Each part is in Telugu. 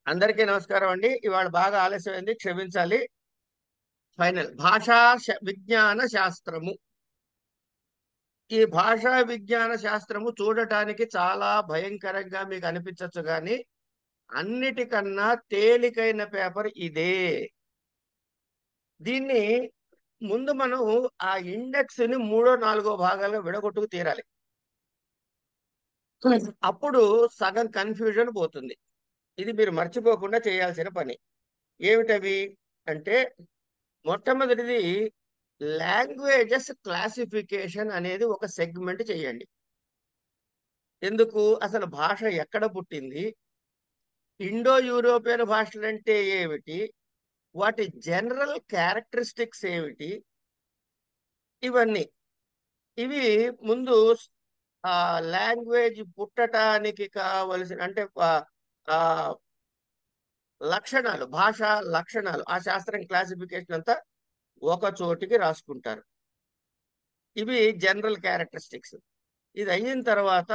అందరికీ నమస్కారం అండి. ఇవాళ బాగా ఆలస్యమైంది, క్షమించాలి. ఫైనల్ విజ్ఞాన శాస్త్రము. ఈ భాషా విజ్ఞాన శాస్త్రము చూడటానికి చాలా భయంకరంగా మీకు అనిపించవచ్చు, కానీ అన్నిటికన్నా తేలికైన పేపర్ ఇదే. దీన్ని ముందు మనం ఆ ఇండెక్స్ ని మూడో నాలుగో భాగాలుగా విడగొట్టుకు తీరాలి. అప్పుడు సగం కన్ఫ్యూజన్ పోతుంది. ఇది మీరు మర్చిపోకుండా చేయాల్సిన పని. ఏమిటవి అంటే, మొట్టమొదటిది లాంగ్వేజెస్ క్లాసిఫికేషన్ అనేది ఒక సెగ్మెంట్ చేయండి. ఎందుకు? అసలు భాష ఎక్కడ పుట్టింది, ఇండో యూరోపియన్ భాషలంటే ఏమిటి, వాటి జనరల్ క్యారెక్టరిస్టిక్స్ ఏమిటి, ఇవన్నీ. ఇవి ముందు ఆ లాంగ్వేజ్ పుట్టటానికి కావలసిన అంటే ఆ లక్షణాలు, భాషా లక్షణాలు, ఆ శాస్త్రం క్లాసిఫికేషన్ అంతా ఒక చోటికి రాసుకుంటారు. ఇవి జనరల్ క్యారెక్టరిస్టిక్స్. ఇది అయిన తర్వాత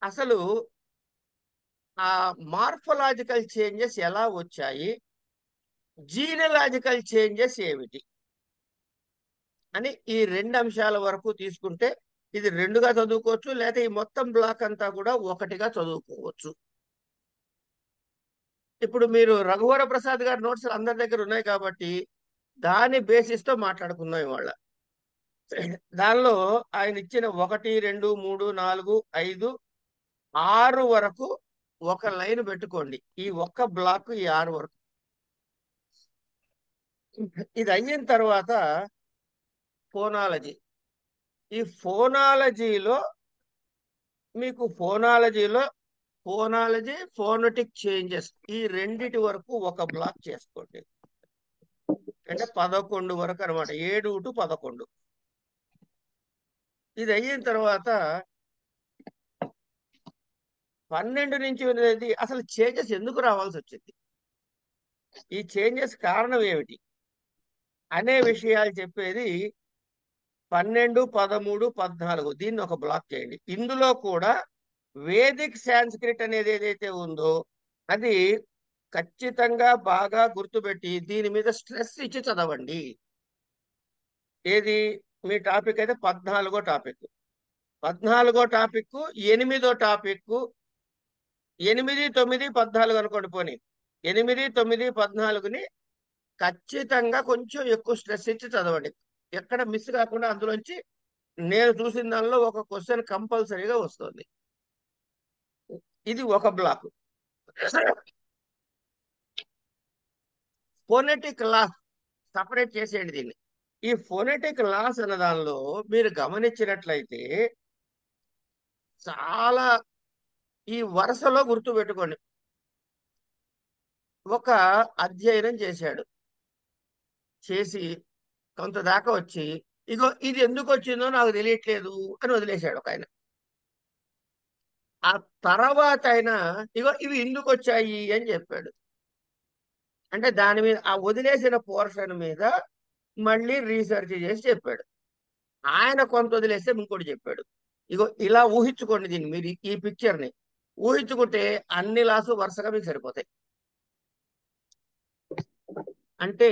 అసలు ఆ మార్ఫలాజికల్ చేంజెస్ ఎలా వచ్చాయి, జీనలాజికల్ చేంజెస్ ఏమిటి అని ఈ రెండు అంశాల వరకు తీసుకుంటే ఇది రెండుగా చదువుకోవచ్చు, లేకపోతే ఈ మొత్తం బ్లాక్ అంతా కూడా ఒకటిగా చదువుకోవచ్చు. ఇప్పుడు మీరు రఘువర ప్రసాద్ గారి నోట్స్ అందరి దగ్గర ఉన్నాయి కాబట్టి దాని బేసిస్ తో మాట్లాడుకుందాం ఇవాళ. దానిలో ఆయన ఇచ్చిన 1, 2, 3, 4, 5, 6 వరకు ఒక లైన్ పెట్టుకోండి. ఈ ఒక్క బ్లాక్ ఈ 6 వరకు. ఇది అయిన తర్వాత ఫోనాలజీ. ఈ ఫోనాలజీలో మీకు ఫోనాలజీ, ఫోనటిక్ చేంజెస్, ఈ రెండిటి వరకు ఒక బ్లాక్ చేసుకోండి. అంటే 11 వరకు అనమాట, 7 to 11. ఇది అయిన తర్వాత 12 నుంచి అనేది అసలు చేంజెస్ ఎందుకు రావాల్సి వచ్చింది, ఈ చేంజెస్ కారణం ఏమిటి అనే విషయాలు చెప్పేది 12, 13, 14. దీన్ని ఒక బ్లాక్ చేయండి. ఇందులో కూడా వేదిక్ సాంస్క్రిట్ అనేది ఏదైతే ఉందో అది ఖచ్చితంగా బాగా గుర్తుపెట్టి దీని మీద స్ట్రెస్ ఇచ్చి చదవండి. ఏది మీ టాపిక్ అయితే 14వ టాపిక్, 14వ టాపిక్, 8వ టాపిక్, 8, 9, 14 అనుకోండి. పోనీ 8, 9, 14ని ఖచ్చితంగా కొంచెం ఎక్కువ స్ట్రెస్ ఇచ్చి చదవండి. ఎక్కడ మిస్ కాకుండా అందులోంచి నేను చూసిన దానిలో ఒక క్వశ్చన్ కంపల్సరీగా వస్తుంది. ఇది ఒక బ్లాక్. ఫోనెటిక్ లాస్ సపరేట్ చేసేయండి దీన్ని. ఈ ఫోనెటిక్ లాస్ అన్న దానిలో మీరు గమనించినట్లయితే చాలా ఈ వరుసలో గుర్తు పెట్టుకోండి. ఒక అధ్యయనం చేసి కొంత దాకా వచ్చి, ఇగో ఇది ఎందుకు వచ్చిందో నాకు తెలియట్లేదు అని వదిలేశాడు ఒక ఆయన. ఆ తర్వాత ఆయన ఇగో ఇవి ఎందుకు వచ్చాయి అని చెప్పాడు. అంటే దాని మీద, ఆ వదిలేసిన పోర్షన్ మీద మళ్ళీ రీసెర్చ్ చేసి చెప్పాడు. ఆయన కొంత వదిలేస్తే ఇంకోటి చెప్పాడు. ఇగో ఇలా ఊహించుకోండి దీన్ని, మీరు ఈ పిక్చర్ ని ఊహించుకుంటే అన్ని లాసు వరుసగా మీకు సరిపోతాయి. అంటే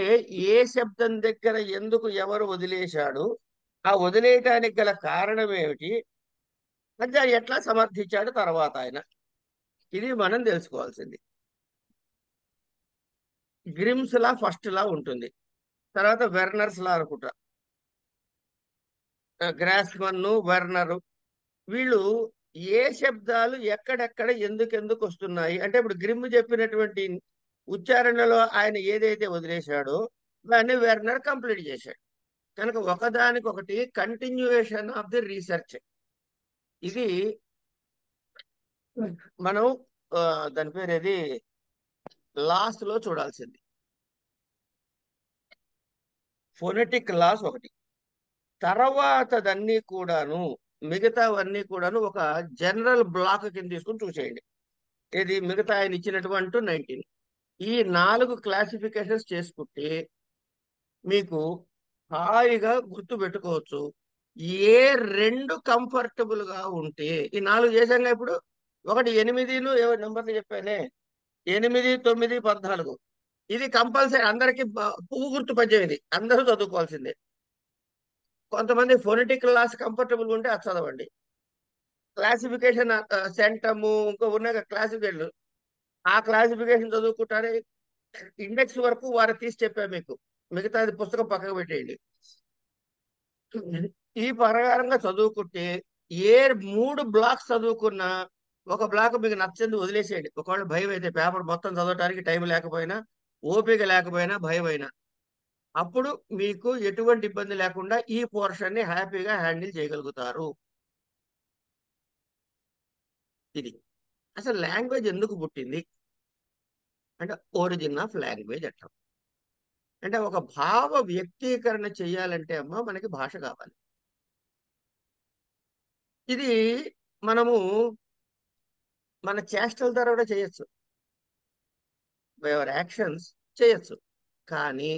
ఏ శబ్దం దగ్గర ఎందుకు ఎవరు వదిలేశాడు, ఆ వదిలేయటానికి గల కారణం ఏమిటి, దాన్ని ఎట్లా సమర్థించాడు తర్వాత ఆయన, ఇది మనం తెలుసుకోవాల్సింది. గ్రిమ్స్ లా ఫస్ట్ లా ఉంటుంది, తర్వాత వెర్నర్స్ లా అనుకుంటా, గ్రాస్మన్, వెర్నర్, వీళ్ళు ఏ శబ్దాలు ఎక్కడెక్కడ ఎందుకెందుకు వస్తున్నాయి అంటే, ఇప్పుడు గ్రిమ్ చెప్పినటువంటి ఉచ్చారణలో ఆయన ఏదైతే వదిలేశాడో దాన్ని వెర్నర్ కంప్లీట్ చేశాడు. కనుక ఒకదానికొకటి కంటిన్యూయేషన్ ఆఫ్ ది రీసెర్చ్. ఇది మనం దాని పేరు ఏది లాస్ట్ లో చూడాల్సింది. ఫోనెటిక్ లాస్ ఒకటి, తర్వాతదన్నీ కూడాను మిగతావన్నీ కూడాను ఒక జనరల్ బ్లాక్ కింద తీసుకుని చూసేయండి. ఇది మిగతా ఆయన ఇచ్చినటువంటి 19. ఈ 4 క్లాసిఫికేషన్స్ చేసుకుంటే మీకు హాయిగా గుర్తు పెట్టుకోవచ్చు. ఏ రెండు కంఫర్టబుల్ గా ఉంటే, ఈ నాలుగు చేశాంగా ఇప్పుడు. ఒకటి ఎనిమిదిను ఏవో నెంబర్లు చెప్పానే, 8, 9, 14. ఇది కంపల్సరీ అందరికి పువ్వు గుర్తు పద్యం, ఇది అందరూ చదువుకోవాల్సిందే. కొంతమంది ఫొనెటిక్ లాస్ కంఫర్టబుల్ ఉంటే అది చదవండి. క్లాసిఫికేషన్ సెంటము ఇంకో ఉన్నాయి క్లాసిఫికేషన్, ఆ క్లాసిఫికేషన్ చదువుకుంటారే. ఇండెక్స్ వరకు వారు తీసి చెప్పా మీకు, మిగతాది పుస్తకం పక్కకు పెట్టేయండి. ఈ ప్రకారంగా చదువుకుంటే ఏ మూడు బ్లాక్స్ చదువుకున్నా ఒక బ్లాక్ మీకు నచ్చంది వదిలేసేయండి. ఒకవేళ భయం అయితే పేపర్ మొత్తం చదవటానికి టైం లేకపోయినా, ఓపిక లేకపోయినా, భయం అయినా, అప్పుడు మీకు ఎటువంటి ఇబ్బంది లేకుండా ఈ పోర్షన్ ని హ్యాపీగా హ్యాండిల్ చేయగలుగుతారు. ఇది అసలు లాంగ్వేజ్ ఎందుకు పుట్టింది అంటే, ఒరిజిన్ ఆఫ్ లాంగ్వేజ్ అంటాం. అంటే ఒక భావ వ్యక్తీకరణ చేయాలంటే అమ్మ మనకి భాష కావాలి. ఇది మనము మన చేష్టల ద్వారా కూడా చేయొచ్చు, బై అవర్ యాక్షన్స్ చేయొచ్చు. కానీ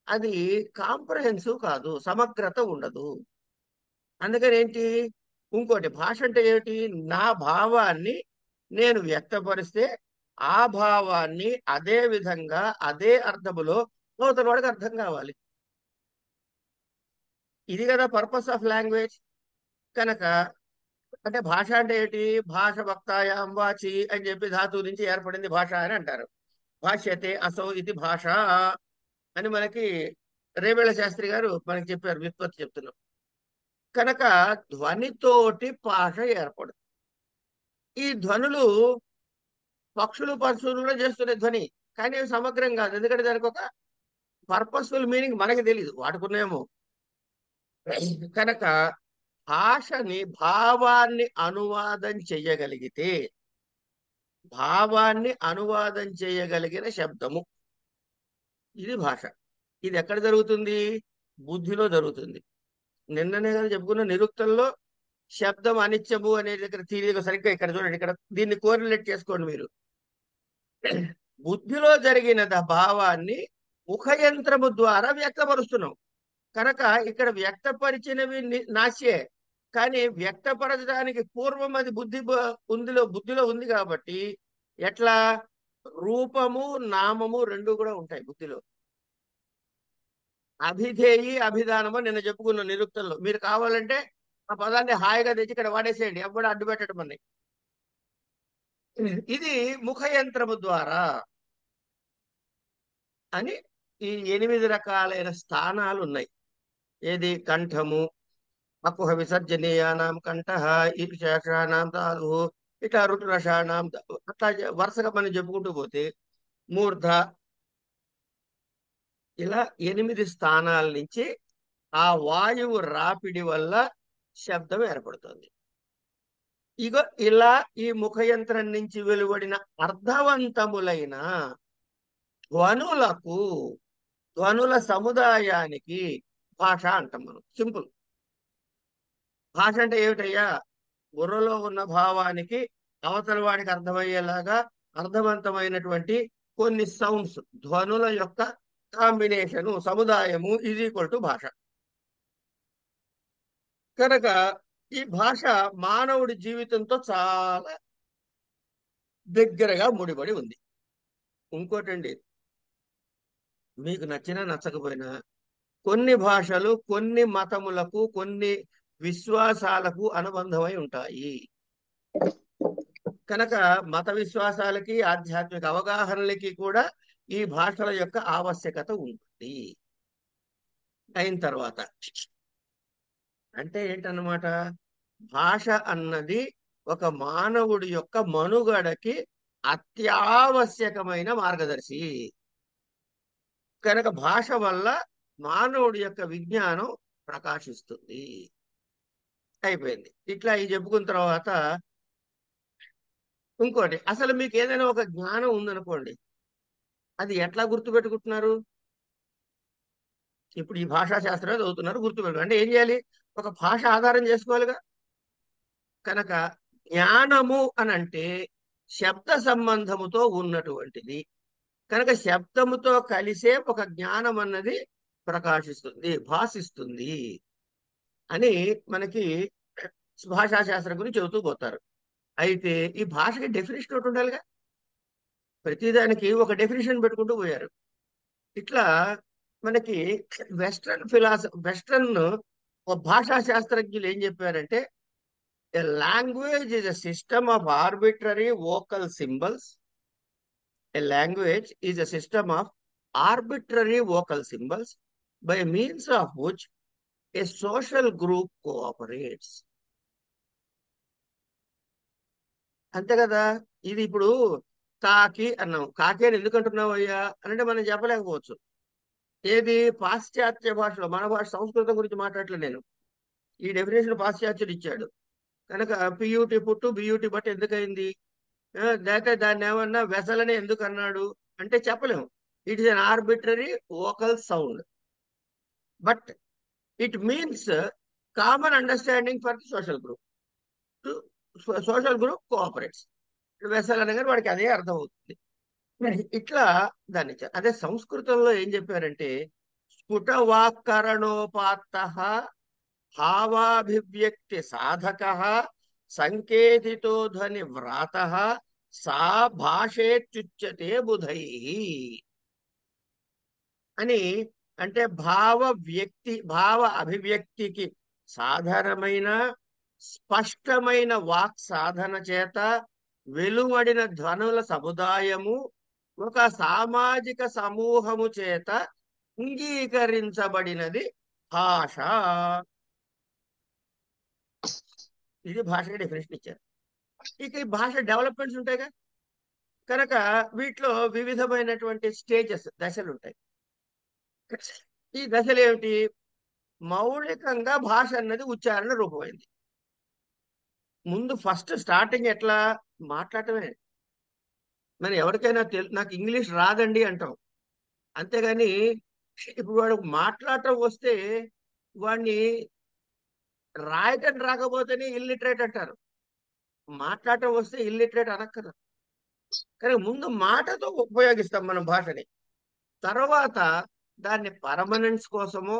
అది కాంప్రహెన్సివ్ కాదు, సమగ్రత ఉండదు. అందుకని ఏంటి, ఇంకోటి భాష అంటే ఏమిటి, నా భావాన్ని నేను వ్యక్తపరిస్తే ఆ భావాన్ని అదే విధంగా అదే అర్థములో అవతల వాడికి అర్థం కావాలి. ఇది కదా పర్పస్ ఆఫ్ లాంగ్వేజ్. కనుక అంటే భాష అంటే ఏంటి, భాష వక్తాయాం వాచి అని చెప్పి ధాతువు నుంచి ఏర్పడింది భాష అని అంటారు. భాష్యతే అసౌ ఇది భాష అని మనకి రేవేళ శాస్త్రి గారు మనకి చెప్పారు, వ్యుత్పత్తి చెప్తున్నాం. కనుక ధ్వనితోటి భాష ఏర్పడుతుంది. ఈ ధ్వనులు పక్షులు పశువులు కూడా చేస్తున్న ధ్వని, కానీ అవి సమగ్రం కాదు. ఎందుకంటే దానికి ఒక పర్పస్ఫుల్ మీనింగ్ మనకి తెలియదు, వాడుకునేమో. కనుక భాషని, భావాన్ని అనువాదం చెయ్యగలిగితే, భావాన్ని అనువాదం చేయగలిగిన శబ్దము, ఇది భాష. ఇది ఎక్కడ జరుగుతుంది, బుద్ధిలో జరుగుతుంది. నిన్ననే కదా చెప్పుకున్న నిరుక్తంలో శబ్దం అనిత్యము అనే దగ్గర తీరిక సరిగ్గా ఇక్కడ చూడండి, ఇక్కడ దీన్ని కోరిలేట్ చేసుకోండి మీరు. బుద్ధిలో జరిగిన భావాన్ని ముఖయంత్రము ద్వారా వ్యక్తపరుస్తున్నాం. కనుక ఇక్కడ వ్యక్తపరిచినవి నాశ్యే, కానీ వ్యక్తపరచడానికి పూర్వం అది బుద్ధిలో ఉంది కాబట్టి, ఎట్లా రూపము నామము రెండు కూడా ఉంటాయి బుద్ధిలో. అభిధేయి అభిధానము నిన్న చెప్పుకున్న నిరుక్తంలో. మీరు కావాలంటే ఆ పదాన్ని హాయిగా తెచ్చి ఇక్కడ వాడేసేయండి, ఎప్పుడు అడ్డు పెట్టడం అని. ఇది ముఖయంత్రము ద్వారా అని ఈ 8 రకాలైన స్థానాలు ఉన్నాయి. ఏది, కంఠము, అకుహ విసర్జనీయానాం కంఠ, ఈర్షాషాణం ధాతు, ఇట్లా ఋతురషాణం, అట్లా వరుసగా మనం చెప్పుకుంటూ పోతే మూర్ధ, ఇలా 8 స్థానాల నుంచి ఆ వాయువు రాపిడి వల్ల శబ్దం ఏర్పడుతుంది. ఇగో ఇలా ఈ ముఖయంత్రం నుంచి వెలువడిన అర్థవంతములైన ధ్వనులకు, ధ్వనుల సముదాయానికి భాష అంటాం మనం. సింపుల్. భాష అంటే ఏమిటయ్యా, బుర్రలో ఉన్న భావానికి అవతల వాడికి అర్థమయ్యేలాగా అర్థవంతమైనటువంటి కొన్ని సౌండ్స్, ధ్వనుల యొక్క కాంబినేషను, సముదాయము ఈజ్ ఈక్వల్ టు భాష. కనుక ఈ భాష మానవుడి జీవితంతో చాలా దగ్గరగా ముడిపడి ఉంది. ఇంకోటండి, మీకు నచ్చినా నచ్చకపోయినా కొన్ని భాషలు కొన్ని మతములకు, కొన్ని విశ్వాసాలకు అనుబంధమై ఉంటాయి. కనుక మత విశ్వాసాలకి, ఆధ్యాత్మిక అవగాహనలకి కూడా ఈ భాషల యొక్క ఆవశ్యకత ఉంటుంది. అయిన తర్వాత అంటే ఏంటన్నమాట, భాష అన్నది ఒక మానవుడి యొక్క మనుగడకి అత్యావశ్యకమైన మార్గదర్శి. కనుక భాష వల్ల మానవుడి యొక్క విజ్ఞానం ప్రకాశిస్తుంది. అయిపోయింది. ఇట్లా ఈ చెప్పుకున్న తర్వాత ఇంకోటి, అసలు మీకు ఏదైనా ఒక జ్ఞానం ఉందనుకోండి, అది ఎట్లా గుర్తుపెట్టుకుంటున్నారు? ఇప్పుడు ఈ భాషా శాస్త్రాలు చదువుతున్నారు, గుర్తుపెట్టు అంటే ఏం చేయాలి, ఒక భాష ఆధారం చేసుకోవాలిగా. కనుక జ్ఞానము అని అంటే శబ్ద సంబంధముతో ఉన్నటువంటిది. కనుక శబ్దముతో కలిసే ఒక జ్ఞానం అన్నది ప్రకాశిస్తుంది, భాషిస్తుంది. అని మనకి భాషా శాస్త్రం గురించి చెబుతూ పోతారు. అయితే ఈ భాషకి డెఫినేషన్ ఒకటి ఉండాలిగా. ప్రతిదానికి ఒక డెఫినేషన్ పెట్టుకుంటూ పోయారు. ఇట్లా మనకి వెస్ట్రన్ భాషా శాస్త్రజ్ఞులు ఏం చెప్పారంటే, a language is a system of arbitrary vocal symbols. A language is a system of arbitrary vocal symbols by means of which A social group cooperates. అంతే కదా. ఇది ఇప్పుడు కాకి అన్నాం. కాకి అని ఎందుకు అంటున్నావు అయ్యా అని అంటే మనం చెప్పలేకపోవచ్చు. ఏది పాశ్చాత్య భాషలో, మన భాష సంస్కృతం గురించి మాట్లాడలే నేను. ఈ డెఫినేషన్ పాశ్చాత్యుడు ఇచ్చాడు కనుక పియూటి పుట్టు బియూటి బట్ ఎందుకయింది. లేకపోతే దాన్ని ఏమన్నా వెసలని ఎందుకు అన్నాడు అంటే చెప్పలేము. It is an arbitrary vocal sound, but it means common understanding for the social group. Social group cooperates. Vessel అనగానే వాడికి అదే అర్థం అవుతుంది. ఇట్లా దాన్ని అదే సంస్కృతంలో ఏం చెప్పారంటే, స్ఫుటవాక్కరణోపాత్త భావాభివ్యక్తి సాధక సంకేతితో ధ్వని వ్రాత సా భాషేత్యుచ్యతే బుధై అని. అంటే భావ అభివ్యక్తికి సాధారణమైన స్పష్టమైన వాక్ సాధన చేత వెలువడిన ధ్వనుల సముదాయము ఒక సామాజిక సమూహము చేత అంగీకరించబడినది భాష. ఇది భాషకి డెఫినేషన్ ఇచ్చారు. ఇక ఈ భాష డెవలప్మెంట్స్ ఉంటాయిగా. కనుక వీటిలో వివిధమైనటువంటి స్టేజెస్, దశలు ఉంటాయి. ఈ దశలు ఏమిటి? మౌలికంగా భాష అన్నది ఉచ్చారణ రూపమైంది. ముందు ఫస్ట్ స్టార్టింగ్ ఎట్లా? మాట్లాడటమే. మరి ఎవరికైనా నాకు ఇంగ్లీష్ రాదండి అంటాం. అంతేగాని ఇప్పుడు వాడు మాట్లాడటం వస్తే వాడిని రాయటం రాకపోతేనే ఇల్లిటరేట్ అంటారు. మాట్లాడటం వస్తే ఇల్లిటరేట్ అనక్కర్ల. కానీ ముందు మాటతో ఉపయోగిస్తాం మనం భాషని. తర్వాత దాన్ని పర్మనెన్స్ కోసమో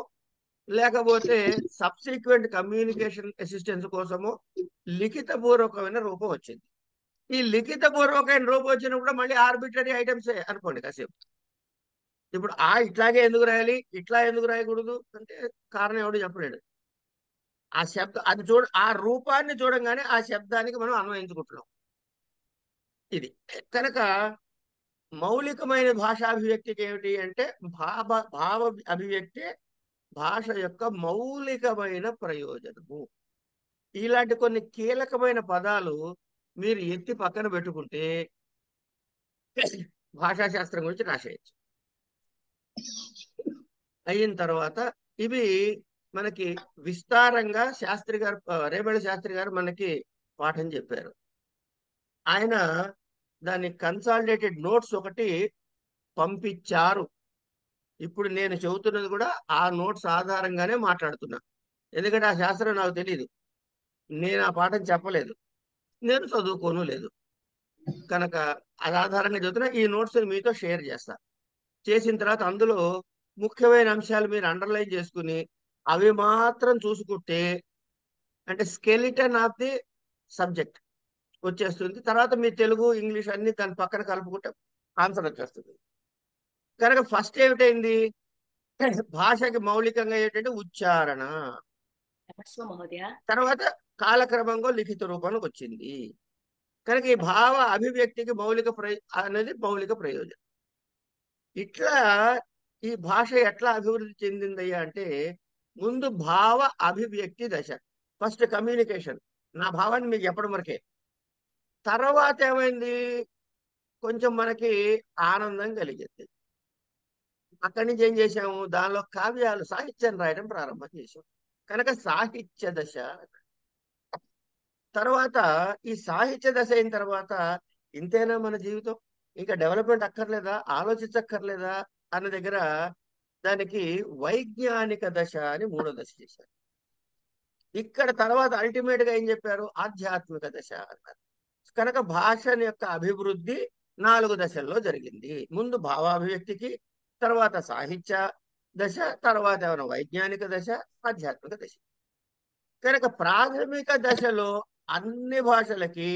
లేకపోతే సబ్సిక్వెంట్ కమ్యూనికేషన్ అసిస్టెన్స్ కోసమో లిఖిత పూర్వకమైన రూపం వచ్చింది. ఈ లిఖిత పూర్వకమైన రూపం వచ్చినప్పుడు మళ్ళీ ఆర్బిటరీ ఐటమ్స్ అనుకోండి కాసేపు. ఇప్పుడు ఇట్లాగే ఎందుకు రాయాలి, ఇట్లా ఎందుకు రాయకూడదు అంటే కారణం ఎవడు చెప్పలేడు. ఆ శబ్దం అది ఆ రూపాన్ని చూడంగానే ఆ శబ్దానికి మనం అన్వయించుకుంటున్నాం. ఇది కనుక మౌలికమైన భాషాభివ్యక్తికి ఏమిటి అంటే, భావ అభివ్యక్తి భాష యొక్క మౌలికమైన ప్రయోజనము. ఇలాంటి కొన్ని కీలకమైన పదాలు మీరు ఎత్తి పక్కన పెట్టుకుంటే భాషాశాస్త్రం గురించి రాసేయచ్చు. అయిన తర్వాత ఇవి మనకి విస్తారంగా శాస్త్రి గారు, రేబెళ్ళ శాస్త్రి గారు మనకి పాఠం చెప్పారు. ఆయన దాని కన్సాలిడేటెడ్ నోట్స్ ఒకటి పంపించారు. ఇప్పుడు నేను చెబుతున్నది కూడా ఆ నోట్స్ ఆధారంగానే మాట్లాడుతున్నా. ఎందుకంటే ఆ శాస్త్రం నాకు తెలియదు, నేను ఆ పాఠం చెప్పలేదు, నేను చదువుకోను లేదు. కనుక అది ఆధారంగా చెబుతున్నా. ఈ నోట్స్ మీతో షేర్ చేస్తా. చేసిన తర్వాత అందులో ముఖ్యమైన అంశాలు మీరు అండర్లైన్ చేసుకుని అవి మాత్రం చూసుకుంటే అంటే స్కెలిటన్ ఆఫ్ ది సబ్జెక్ట్ వచ్చేస్తుంది. తర్వాత మీ తెలుగు ఇంగ్లీష్ అన్ని దాని పక్కన కలుపుకుంటే ఆన్సర్ వచ్చేస్తుంది. కనుక ఫస్ట్ ఏమిటైంది? భాషకి మౌలికంగా ఏంటంటే ఉచ్చారణ. తర్వాత కాలక్రమంగా లిఖిత రూపానికి వచ్చింది. కనుక ఈ భావ అభివ్యక్తికి అనేది మౌలిక ప్రయోజనం. ఇట్లా ఈ భాష ఎట్లా అభివృద్ధి చెందిందయ్యా అంటే, ముందు భావ అభివ్యక్తి దశ, ఫస్ట్ కమ్యూనికేషన్, నా భావాన్ని మీకు చెప్పడం వరకే. తర్వాత ఏమైంది? కొంచెం మనకి ఆనందం కలిగింది. అక్కడి నుంచి ఏం చేసాము? దానిలో కావ్యాలు, సాహిత్యం రాయడం ప్రారంభం చేసాం. కనుక సాహిత్య దశ. తర్వాత ఈ సాహిత్య దశ అయిన తర్వాత ఇంతేనా మన జీవితం, ఇంకా డెవలప్మెంట్ అక్కర్లేదా, ఆలోచించక్కర్లేదా అన్న దగ్గర దానికి వైజ్ఞానిక దశ అని మూడో దశ చేశారు. ఇక్కడ తర్వాత అల్టిమేట్ గా ఏం చెప్పారు? ఆధ్యాత్మిక దశ అన్నారు. కనుక భాష యొక్క అభివృద్ధి 4 దశల్లో జరిగింది. ముందు భావాభివ్యక్తికి, తర్వాత సాహిత్య దశ, తర్వాత ఏమైనా వైజ్ఞానిక దశ, ఆధ్యాత్మిక దశ. కనుక ప్రాథమిక దశలో అన్ని భాషలకి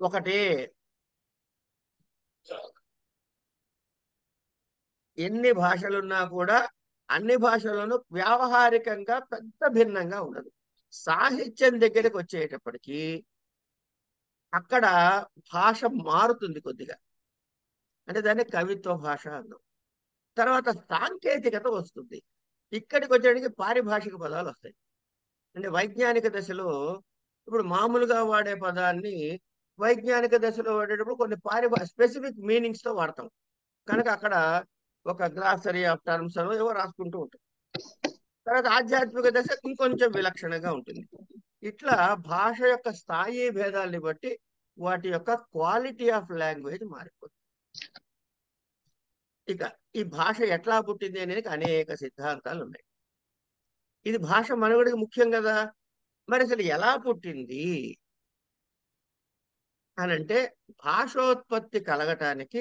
ఒకటే. ఎన్ని భాషలున్నా కూడా అన్ని భాషల్లోనూ వ్యావహారికంగా పెద్ద భిన్నంగా ఉండదు. సాహిత్యం దగ్గరికి వచ్చేటప్పటికి అక్కడ భాష మారుతుంది కొద్దిగా. అంటే దాన్ని కవిత్వ భాష అన్నాం. తర్వాత సాంకేతికత వస్తుంది. ఇక్కడికి వచ్చేటికి పారిభాషిక పదాలు వస్తాయి. అంటే వైజ్ఞానిక దశలో ఇప్పుడు మామూలుగా వాడే పదాన్ని వైజ్ఞానిక దశలో వాడేటప్పుడు కొన్ని స్పెసిఫిక్ మీనింగ్స్ తో వాడతాం. కనుక అక్కడ ఒక గ్లాసరీ ఆఫ్ టర్మ్స్ అనో ఏవో రాసుకుంటూ ఉంటాం. తర్వాత ఆధ్యాత్మిక దశ ఇంకొంచెం విలక్షణంగా ఉంటుంది. ఇట్లా భాష యొక్క స్థాయి భేదాల్ని బట్టి వాటి యొక్క క్వాలిటీ ఆఫ్ లాంగ్వేజ్ మారిపోతుంది. ఇక ఈ భాష ఎట్లా పుట్టింది అనేది అనేక సిద్ధాంతాలు ఉన్నాయి. ఇది భాష మనుగడకి ముఖ్యం కదా. మరి అసలు ఎలా పుట్టింది అని అంటే భాషోత్పత్తి కలగటానికి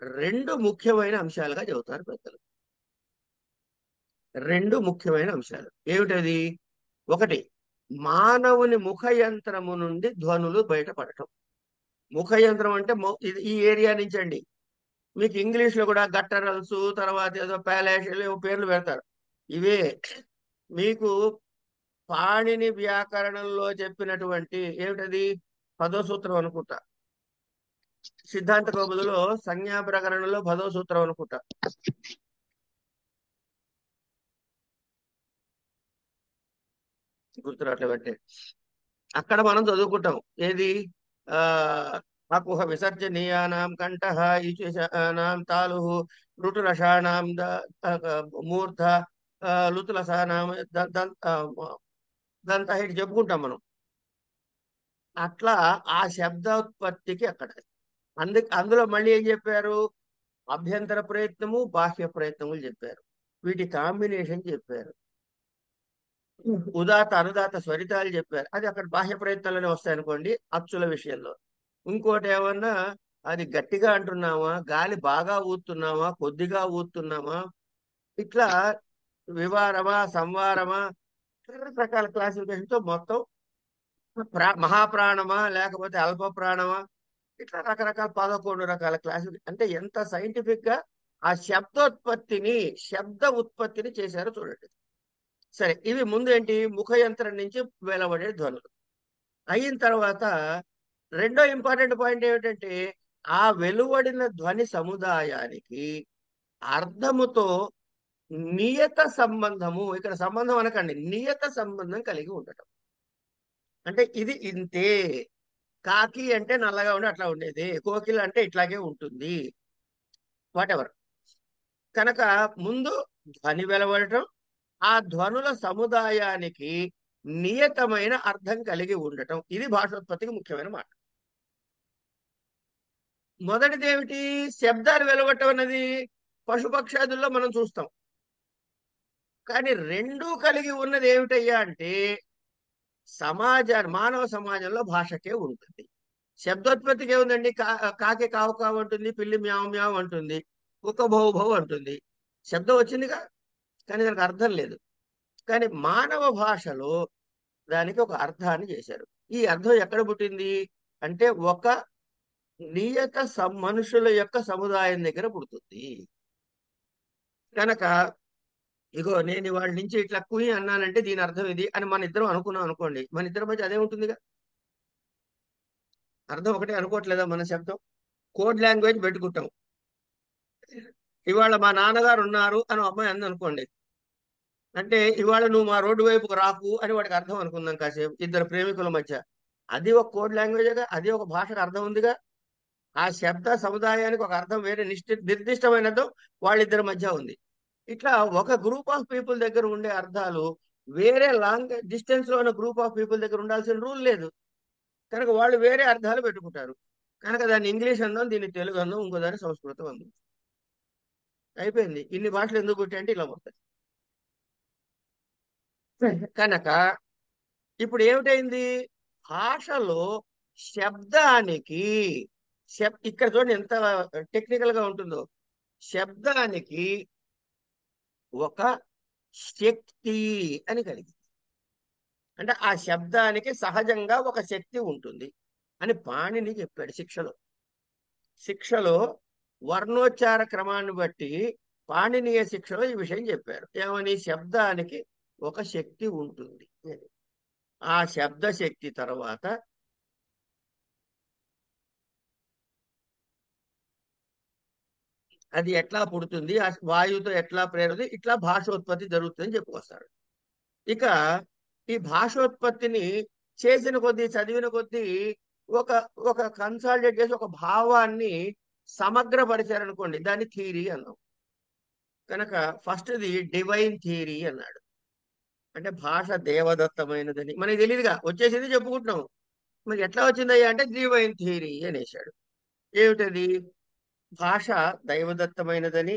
రెండు ముఖ్యమైన అంశాలుగా చెబుతారు పెద్దలు. రెండు ముఖ్యమైన అంశాలు ఏమిటది? ఒకటి, మానవుని ముఖయంత్రము నుండి ధ్వనులు బయటపడటం. ముఖయంత్రం అంటే ఈ ఏరియా నుంచి అండి. మీకు ఇంగ్లీష్ లో కూడా గట్టరల్స్, తర్వాత ఏదో ప్యాలేషియల్ ఏవో పేర్లు పెడతారు. ఇవే మీకు పాణిని వ్యాకరణంలో చెప్పినటువంటి ఏమిటది పదో సూత్రం అనుకుంటా. సిద్ధాంత కౌముదిలో సంజ్ఞా ప్రకరణంలో పదో సూత్రం అనుకుంటా. గుర్తురాట్లే బట్టే అక్కడ మనం చదువుకుంటాం. ఏది ఆ అకుహ విసర్జనీయానాం కంఠః ఈశేషానాం తాలుః ఋటురషాణాం మూర్ధ లుతులసానాం దంత ఇటు చెప్పుకుంటాం మనం. అట్లా ఆ శబ్దోత్పత్తికి అక్కడ అందులో మళ్ళీ ఏం చెప్పారు? అభ్యంతర ప్రయత్నము, బాహ్య ప్రయత్నములు చెప్పారు. వీటి కాంబినేషన్ చెప్పారు. ఉదాత అనుదాత స్వరితాలు చెప్పారు. అది అక్కడ బాహ్య ప్రయత్నాలనే వస్తాయి అనుకోండి అచ్చుల విషయంలో. ఇంకోటి ఏమన్నా అది గట్టిగా అంటున్నామా, గాలి బాగా ఊతున్నామా, కొద్దిగా ఊతున్నామా, ఇట్లా వివారమా, సంవారమా, రకరకాల క్లాసిఫికేషన్ తో మొత్తం మహాప్రాణమా లేకపోతే అల్ప ప్రాణమా, ఇట్లా రకరకాల 11 రకాల క్లాసిఫికేషన్. అంటే ఎంత సైంటిఫిక్ గా ఆ శబ్ద ఉత్పత్తిని చేశారో చూడండి. సరే, ఇవి ముందు ఏంటి? ముఖ యంత్రం నుంచి వెలువడే ధ్వనులు అయిన తర్వాత రెండో ఇంపార్టెంట్ పాయింట్ ఏమిటంటే ఆ వెలువడిన ధ్వని సముదాయానికి అర్థముతో నియత సంబంధము, ఇక్కడ సంబంధం అనకండి, నియత సంబంధం కలిగి ఉండటం. అంటే ఇది ఇంతే. కాకి అంటే నల్లగా ఉండి అట్లా ఉండేది, కోకిల అంటే ఇట్లాగే ఉంటుంది, వాటెవర్. కనుక ముందు ధ్వని వెలువడటం, ఆ ధ్వనుల సముదాయానికి నియతమైన అర్థం కలిగి ఉండటం, ఇది భాషోత్పత్తికి ముఖ్యమైన మాట. మొదటిది ఏమిటి? శబ్దాలు వెలువటం అన్నది పశుపక్షాదుల్లో మనం చూస్తాం. కానీ రెండూ కలిగి ఉన్నది ఏమిటయ్యా అంటే మానవ సమాజంలో భాషకే ఉంటుంది. శబ్దోత్పత్తికి ఏముందండి? కాకి కావు కావు అంటుంది, పిల్లి మ్యావ్ మ్యావ్ అంటుంది, కుక్క భౌ భౌ అంటుంది. శబ్దం వచ్చిందిగా, కానీ దానికి అర్థం లేదు. కానీ మానవ భాషలో దానికి ఒక అర్థాన్ని చేశారు. ఈ అర్థం ఎక్కడ పుట్టింది అంటే ఒక నియత మనుషుల యొక్క సముదాయం దగ్గర పుడుతుంది. కనుక ఇగో నేను వాళ్ళ నుంచి ఇట్లా కుయి అన్నానంటే దీని అర్థం ఇది అని మన ఇద్దరం అనుకున్నాం అనుకోండి, మన ఇద్దరి మధ్య అదే ఉంటుందిగా. అర్థం ఒకటే అనుకోవట్లేదా? మన శబ్దం కోడ్ లాంగ్వేజ్ పెట్టుకుంటాం. ఇవాళ మా నాన్నగారు ఉన్నారు అని అమ్మాయి అంది అనుకోండి, అంటే ఇవాళ నువ్వు మా రోడ్డు వైపుకు రాకు అని వాడికి అర్థం అనుకుందాం కాసేపు, ఇద్దరు ప్రేమికుల మధ్య. అది ఒక కోడ్ లాంగ్వేజ్గా, అది ఒక భాషకు అర్థం ఉందిగా. ఆ శబ్ద సముదాయానికి ఒక అర్థం వేరే నిర్దిష్టమైన అర్థం వాళ్ళిద్దరి మధ్య ఉంది. ఇట్లా ఒక గ్రూప్ ఆఫ్ పీపుల్ దగ్గర ఉండే అర్థాలు వేరే లాంగ్ డిస్టెన్స్ లో ఉన్న గ్రూప్ ఆఫ్ పీపుల్ దగ్గర ఉండాల్సిన రూల్ లేదు. కనుక వాళ్ళు వేరే అర్థాలు పెట్టుకుంటారు. కనుక దాన్ని ఇంగ్లీష్ అందాం, దీన్ని తెలుగు అందాం, ఇంకో దాన్ని సంస్కృతం అందాం, అయిపోయింది. ఇన్ని భాషలు ఎందుకు పుట్టాయి అంటే ఇలా పోతాయి. కనుక ఇప్పుడు ఏమిటైంది? భాషలో శబ్దానికి ఇక్కడ చూడండి ఎంత టెక్నికల్ గా ఉంటుందో. శబ్దానికి ఒక శక్తి అని కలిగింది. అంటే ఆ శబ్దానికి సహజంగా ఒక శక్తి ఉంటుంది అని పాణిని చెప్పాడు శిక్షలో. శిక్షలో వర్ణోచ్చార క్రమాన్ని బట్టి పాణినీయ శిక్షలో ఈ విషయం చెప్పారు. ఏమని? శబ్దానికి ఒక శక్తి ఉంటుంది అని. ఆ శబ్ద శక్తి తర్వాత అది ఎట్లా పుడుతుంది, ఆ వాయువుతో ఎట్లా ప్రేరుతుంది, ఇట్లా భాషోత్పత్తి జరుగుతుందని చెప్పుకొస్తారు. ఇక ఈ భాషోత్పత్తిని చేసిన కొద్దీ, చదివిన కొద్దీ ఒక ఒక కన్సాలిడేట్ చేసి ఒక భావాన్ని సమగ్రపరిచారనుకోండి, దాన్ని థియరీ అన్నాం. కనుక ఫస్ట్ది డివైన్ థియరీ అన్నాడు. అంటే భాష దేవదత్తమైనదని మనకి తెలియదుగా, వచ్చేసింది చెప్పుకుంటున్నాం. మరి ఎట్లా వచ్చిందయ్యా అంటే డివైన్ థియరీ అనేసాడు. ఏమిటది? భాష దైవదత్తమైనదని.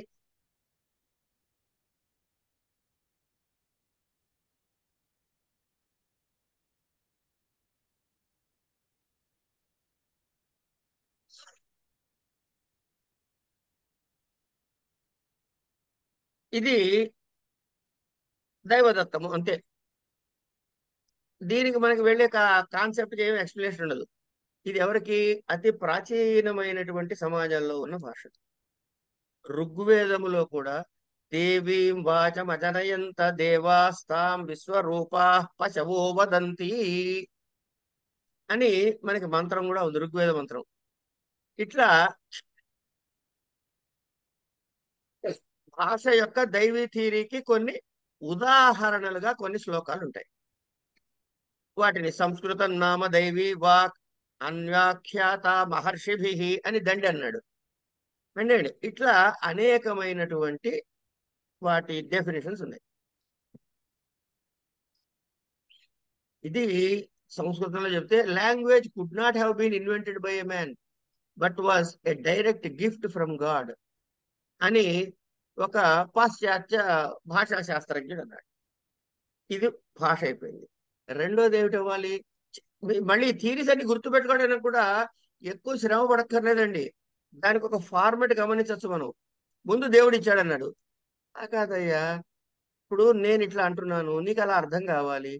ఇది దైవదత్తము అంతే. దీనికి మనకి వెళ్ళే కాన్సెప్ట్ ఏమి ఎక్స్ప్లెనేషన్ ఉండదు. ఇది ఎవరికి? అతి ప్రాచీనమైనటువంటి సమాజంలో ఉన్న భాష. ఋగ్వేదములో కూడా దేవీం వాచమజనయంత దేవాస్తాం విశ్వరూపా పశవో వదంతి అని మనకి మంత్రం కూడా ఉంది, ఋగ్వేద మంత్రం. ఇట్లా భాష యొక్క దైవీ థియరీకి కొన్ని ఉదాహరణలుగా కొన్ని శ్లోకాలు ఉంటాయి. వాటిని సంస్కృతం నామ దైవీ వాక్ అన్వాఖ్యాత మహర్షిభి అని దండి అన్నాడు. అంటే ఇట్లా అనేకమైనటువంటి వాటి డెఫినేషన్స్ ఉన్నాయి. ఇది సంస్కృతంలో చెప్తే, language could not have been invented by a man but was a direct gift from God అని ఒక పాశ్చాత్య భాషా శాస్త్రజ్ఞుడు అన్నాడు. ఇది భాష అయిపోయింది. రెండోది ఏమిటి అవ్వాలి? మళ్ళీ థీరీస్ అన్ని గుర్తుపెట్టుకోవడానికి కూడా ఎక్కువ శ్రమ పడక్కర్లేదండి. దానికి ఒక ఫార్మెట్ గమనించవచ్చు మనం. ముందు దేవుడు ఇచ్చాడన్నాడు. కాదయ్యా, ఇప్పుడు నేను ఇట్లా అంటున్నాను, నీకు అలా అర్థం కావాలి,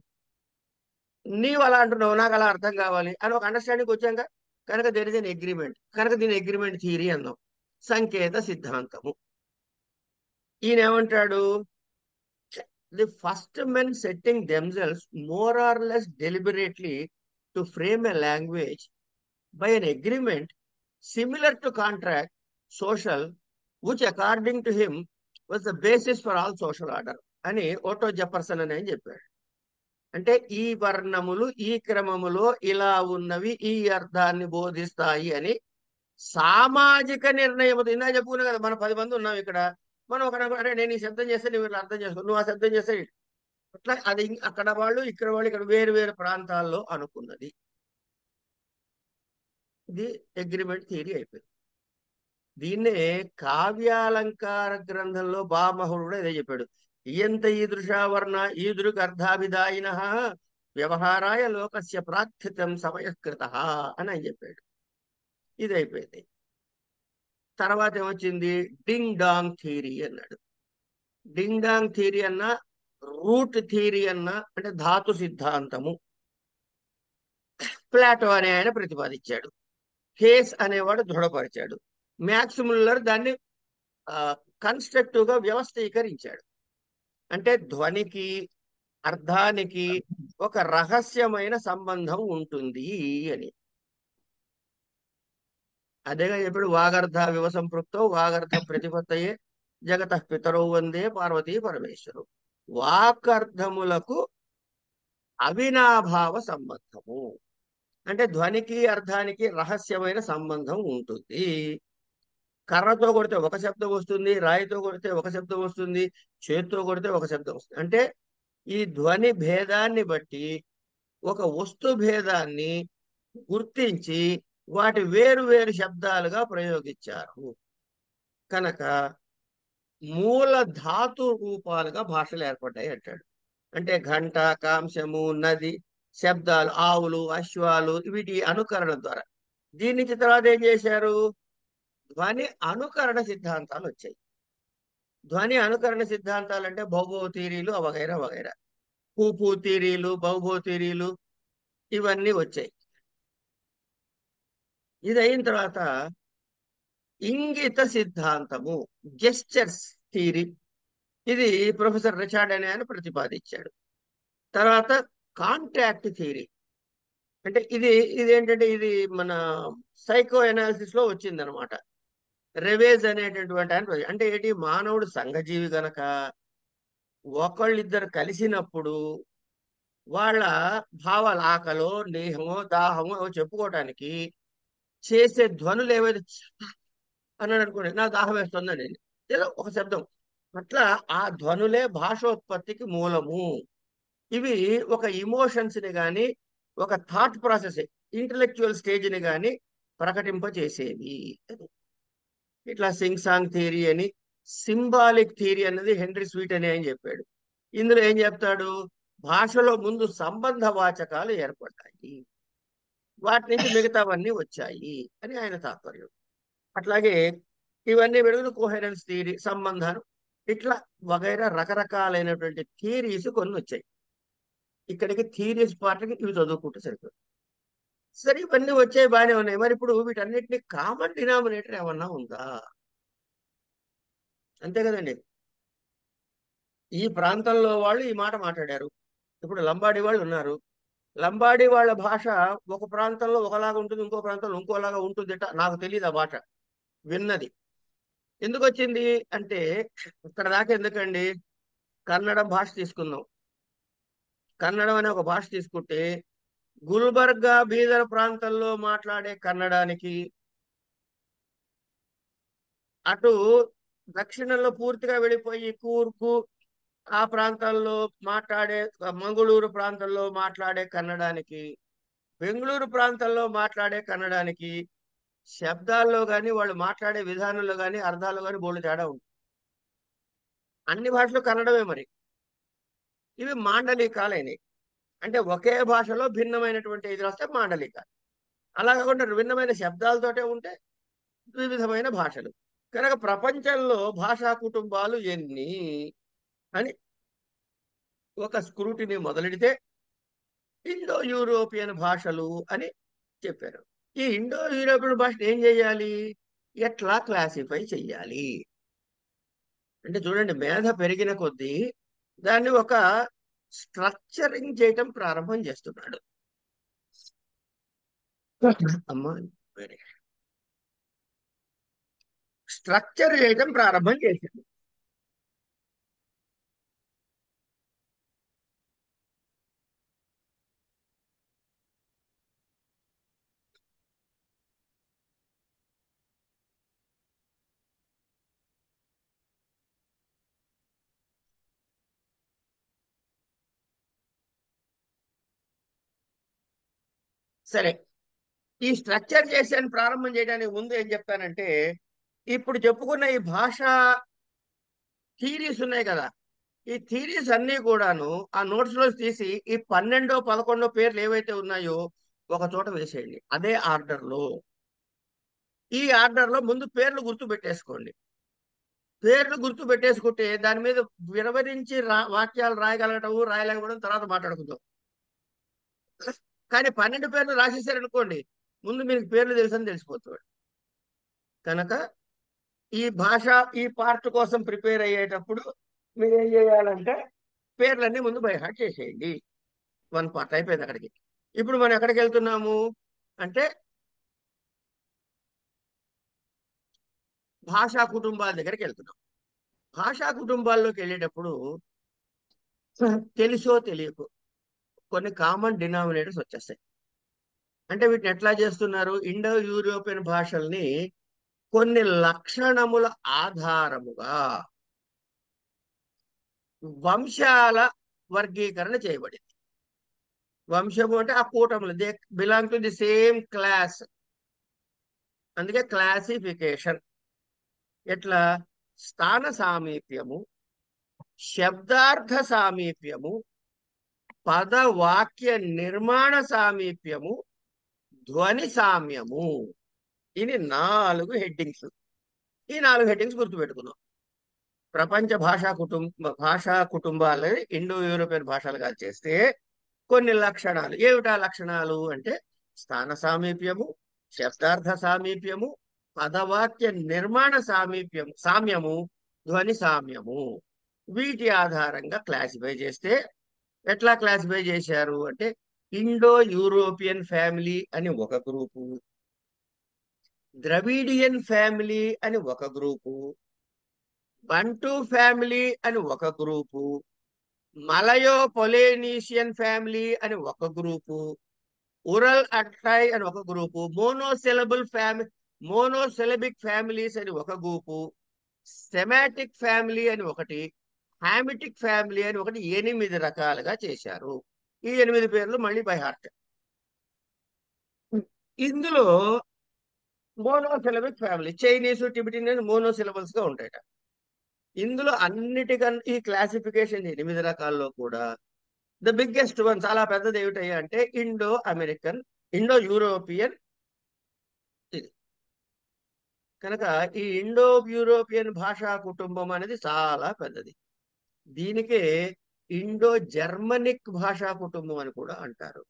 నీవు అలా అంటున్నావు, నాకు అలా అర్థం కావాలి అని ఒక అండర్స్టాండింగ్ వచ్చాక కనుక దేర్ ఇస్ ఎన్ అగ్రిమెంట్. కనుక దీని అగ్రిమెంట్ థియరీ అన్నాం. సంకేత సిద్ధాంతము. ఈయన ఏమంటాడు? The first men setting themselves more or less deliberately to frame a language by an agreement similar to contract, social, which according to him was the basis for all social order అని ఓటో జెఫర్సన్ అని ఆయన చెప్పాడు. అంటే ఈ వర్ణములు ఈ క్రమములో ఇలా ఉన్నవి ఈ అర్థాన్ని బోధిస్తాయి అని సామాజిక నిర్ణయం. ఇందా చెప్పుకున్నా కదా, మనం 10 మంది ఉన్నాం ఇక్కడ. మనం ఒక అరే నేను ఈ శబ్దం చేస్తే నువ్వు ఇట్లా అర్థం చేసుకో, నువ్వు ఆ శబ్దం చేస్తే అట్లా. అది అక్కడ వాళ్ళు ఇక్కడ వాళ్ళు ఇక్కడ వేరు వేరు ప్రాంతాల్లో అనుకున్నది. ఇది అగ్రిమెంట్ థియరీ అయిపోయింది. దీన్నే కావ్యాలంకార గ్రంథంలో బామహుడు కూడా ఇదే చెప్పాడు. ఇయంత ఈదృశావర్ణ ఈదృక్ అర్థాభిదాయిన వ్యవహారాయ లోకస్య ప్రార్థితం సమయకృత అని ఆయన చెప్పాడు. ఇది అయిపోయింది. తర్వాత ఏమొచ్చింది? డింగ్ డాంగ్ థియరీ అన్నాడు. డింగ్ డాంగ్ థియరీ అన్నా, రూట్ థియరీ అన్నా, అంటే ధాతు సిద్ధాంతము ప్లాటో అనే ఆయన ప్రతిపాదించాడు. హేస్ అనేవాడు దృఢపరిచాడు. మ్యాక్స్ ముల్లర్ దాన్ని కన్స్ట్రక్టివ్ గా వ్యవస్థీకరించాడు. అంటే ధ్వనికి అర్థానికి ఒక రహస్యమైన సంబంధం ఉంటుంది అని. అదేగా చెప్పాడు, వాగర్థ వివ సంపృక్తో వాగర్థ ప్రతిపత్తయే జగత పితరౌ వందే పార్వతీ పరమేశ్వరు. వాకర్థములకు అవినాభావ సంబంధము. అంటే ధ్వనికి అర్థానికి రహస్యమైన సంబంధం ఉంటుంది. కర్రతో కొడితే ఒక శబ్దం వస్తుంది, రాయితో కొడితే ఒక శబ్దం వస్తుంది, చేత్తో కొడితే ఒక శబ్దం వస్తుంది. అంటే ఈ ధ్వని భేదాన్ని బట్టి ఒక వస్తు భేదాన్ని గుర్తించి వాటి వేరు వేరు శబ్దాలుగా ప్రయోగించారు. కనుక మూల ధాతు రూపాలుగా భాషలు ఏర్పడ్డాయి అంటాడు. అంటే ఘంట, కాంశము, నది, శబ్దాలు, ఆవులు, అశ్వాలు, వీటి అనుకరణ ద్వారా. దీని నుంచి తర్వాత ఏం చేశారు? ధ్వని అనుకరణ సిద్ధాంతాలు వచ్చాయి. ధ్వని అనుకరణ సిద్ధాంతాలు అంటే భౌగో థియరీలు వగైరా వగైరా. పూపు థియరీలు, బహుభూ థియరీలు ఇవన్నీ వచ్చాయి. ఇది అయిన తర్వాత ఇంగిత సిద్ధాంతము, జెస్చర్స్ థియరీ, ఇది ప్రొఫెసర్ రిచార్డ్ అనే ఆయన ప్రతిపాదించాడు. తర్వాత కాంట్రాక్ట్ థియరీ, అంటే ఇదేంటంటే ఇది మన సైకో ఎనాలిసిస్ లో వచ్చింది అనమాట. రెవేజ్ అనేటటువంటి ఆయన, అంటే ఏంటి, మానవుడు సంఘజీవి గనక ఒకళ్ళిద్దరు కలిసినప్పుడు వాళ్ళ భావాలు, ఆకలో నేహమో దాహమో ఏవో చెప్పుకోవటానికి చేసే ధ్వనులు ఏవైతే అన్నాడు అనుకోండి, నాకు దాహం వేస్తుందండి, ఏదో ఒక శబ్దం, అట్లా ఆ ధ్వనులే భాషోత్పత్తికి మూలము. ఇవి ఒక ఇమోషన్స్ ని గాని, ఒక థాట్ ప్రాసెస్, ఇంటలెక్చువల్ స్టేజ్ ని గాని ప్రకటింపచేసేవి. ఇట్లా సింగ్ సాంగ్ థియరీ అని, సింబాలిక్ థియరీ అన్నది హెన్రీ స్వీట్ అని ఆయన చెప్పాడు. ఇందులో ఏం చెప్తాడు, భాషలో ముందు సంబంధ వాచకాలు ఏర్పడ్డాయి, వాటి నుంచి మిగతావన్నీ వచ్చాయి అని ఆయన తాత్పర్యం. అట్లాగే ఇవన్నీ పెరుగుతూ కోహెరెన్స్ థియరీ, సంబంధాలు, ఇట్లా వగైరా రకరకాలైనటువంటి థియరీస్ కొన్ని వచ్చాయి. ఇక్కడికి థియరీస్ పార్ట్కి ఇవి చదువుకుంటే సరిపోతుంది. సరే, ఇవన్నీ వచ్చాయి, బాగానే ఉన్నాయి. మరి ఇప్పుడు వీటన్నిటిని కామన్ డినామినేటర్ ఏమన్నా ఉందా? అంతే కదండి. ఈ ప్రాంతంలో వాళ్ళు ఈ మాట మాట్లాడారు. ఇప్పుడు లంబాడి వాళ్ళు ఉన్నారు. లంబాడి వాళ్ళ భాష ఒక ప్రాంతంలో ఒకలాగా ఉంటుంది, ఇంకో ప్రాంతంలో ఇంకోలాగా ఉంటుంది. నాకు తెలియదు ఆ భాష, విన్నది. ఎందుకు వచ్చింది అంటే, ఇక్కడ దాకా ఎందుకండి, కన్నడం భాష తీసుకుందాం. కన్నడం అనే ఒక భాష తీసుకుంటే గుల్బర్గా, బీదర్ ప్రాంతంలో మాట్లాడే కన్నడానికి, అటు దక్షిణంలో పూర్తిగా వెళ్ళిపోయి కూర్గు ఆ ప్రాంతాల్లో మాట్లాడే, మంగళూరు ప్రాంతంలో మాట్లాడే కన్నడానికి, బెంగళూరు ప్రాంతంలో మాట్లాడే కన్నడానికి శబ్దాల్లో కానీ, వాళ్ళు మాట్లాడే విధానంలో కానీ, అర్థాల్లో కానీ బోల్డు తేడా ఉంది. అన్ని భాషలు కన్నడమే మరి. ఇవి మాండలికాలైనవి. అంటే ఒకే భాషలో భిన్నమైనటువంటి ఇది వస్తే మాండలికాలు. అలా కాకుండా భిన్నమైన శబ్దాలతోటే ఉంటే వివిధమైన భాషలు. కనుక ప్రపంచంలో భాషా కుటుంబాలు ఎన్ని అని ఒక స్క్రూటిని మొదలెడితే ఇండో యూరోపియన్ భాషలు అని చెప్పారు. ఈ ఇండో యూరోపియన్ భాషను ఏం చేయాలి, ఎట్లా క్లాసిఫై చెయ్యాలి అంటే, చూడండి, మేధ పెరిగిన కొద్దీ దాన్ని ఒక స్ట్రక్చరింగ్ చేయటం ప్రారంభం చేస్తున్నాడు. అమ్మా, స్ట్రక్చర్ చేయటం ప్రారంభం చేశాడు. సరే, ఈ స్ట్రక్చర్ చేసాను ప్రారంభం చేయడానికి ముందు ఏం చెప్తానంటే, ఇప్పుడు చెప్పుకున్న ఈ భాష థీరీస్ ఉన్నాయి కదా, ఈ థీరీస్ అన్ని కూడాను ఆ నోట్స్ లో తీసి ఈ 12 11 పేర్లు ఏవైతే ఉన్నాయో ఒక చోట వేసేయండి, అదే ఆర్డర్ లో. ఈ ఆర్డర్ లో ముందు పేర్లు గుర్తు పెట్టేసుకోండి. పేర్లు గుర్తు పెట్టేసుకుంటే దాని మీద వివరించి వాక్యాలు రాయగలగటం రాయలేకపోవడం తర్వాత మాట్లాడుకుందాం. కానీ 12 పేర్లు రాసేసారనుకోండి, ముందు మీకు పేర్లు తెలుసని తెలిసిపోతుంది. కనుక ఈ భాష ఈ పార్ట్ కోసం ప్రిపేర్ అయ్యేటప్పుడు మీరు ఏం చేయాలంటే పేర్లన్నీ ముందు బై హార్ట్ చేసేయండి. వన్ పార్ట్ అయిపోయింది అక్కడికి. ఇప్పుడు మనం ఎక్కడికి వెళ్తున్నాము అంటే, భాషా కుటుంబాల దగ్గరికి వెళ్తున్నాం. భాషా కుటుంబాల్లోకి వెళ్ళేటప్పుడు తెలుసో తెలియకో కొన్ని కామన్ డినామినేటర్స్ వచ్చేస్తాయి. అంటే వీటిని ఎట్లా చేస్తున్నారు, ఇండో యూరోపియన్ భాషల్ని కొన్ని లక్షణముల ఆధారముగా వంశాల వర్గీకరణ చేయబడింది. వంశము అంటే ఆ కూటములు, they belong to the same class, అందుకే క్లాసిఫికేషన్. ఎట్లా, స్థాన సామీప్యము, శబ్దార్థ సామీప్యము, పద వాక్య నిర్మాణ సామీప్యము, ధ్వని సామ్యము. ఇది 4 హెడ్డింగ్స్. ఈ 4 హెడ్డింగ్స్ గుర్తుపెట్టుకున్నాం. ప్రపంచ భాషా కుటుంబాలని ఇండో యూరోపియన్ భాషలుగా చేస్తే కొన్ని లక్షణాలు ఏమిటా లక్షణాలు అంటే స్థాన సామీప్యము, శబ్దార్థ సామీప్యము, పదవాక్య నిర్మాణ సామ్యము, ధ్వని సామ్యము. వీటి ఆధారంగా క్లాసిఫై చేస్తే ఎట్లా క్లాసిఫై చేశారు అంటే ఇండో యూరోపియన్ ఫ్యామిలీ అని ఒక గ్రూపు, ద్రవిడియన్ ఫ్యామిలీ అని ఒక గ్రూపు, బంటు ఫ్యామిలీ అని ఒక గ్రూపు, మలయో పొలేనీషియన్ ఫ్యామిలీ అని ఒక గ్రూపు, ఉరల్ అట్రాయ్ అని ఒక గ్రూపు, మోనోసిలబిక్ ఫ్యామిలీస్ అని ఒక గ్రూపు, సెమాటిక్ ఫ్యామిలీ అని ఒకటి, హామిటిక్ ఫ్యామిలీ అని ఒకటి, 8 రకాలుగా చేశారు. ఈ 8 పేర్లు మళ్ళీ బై హార్ట్. ఇందులో మోనోసిలబిక్ ఫ్యామిలీ చైనీస్ టిబెటియన్ మోనోసిలబల్స్ గా ఉంటాయట. ఇందులో అన్నిటికన్నా ఈ క్లాసిఫికేషన్ 8 రకాల్లో కూడా ద బిగ్గెస్ట్ వన్ చాలా పెద్దది ఏమిటయ్యా అంటే ఇండో యూరోపియన్. ఇది కనుక ఈ ఇండో యూరోపియన్ భాషా కుటుంబం అనేది చాలా పెద్దది. దీనికే ఇండో జర్మనిక్ భాషా కుటుంబం అని కూడా అంటారు.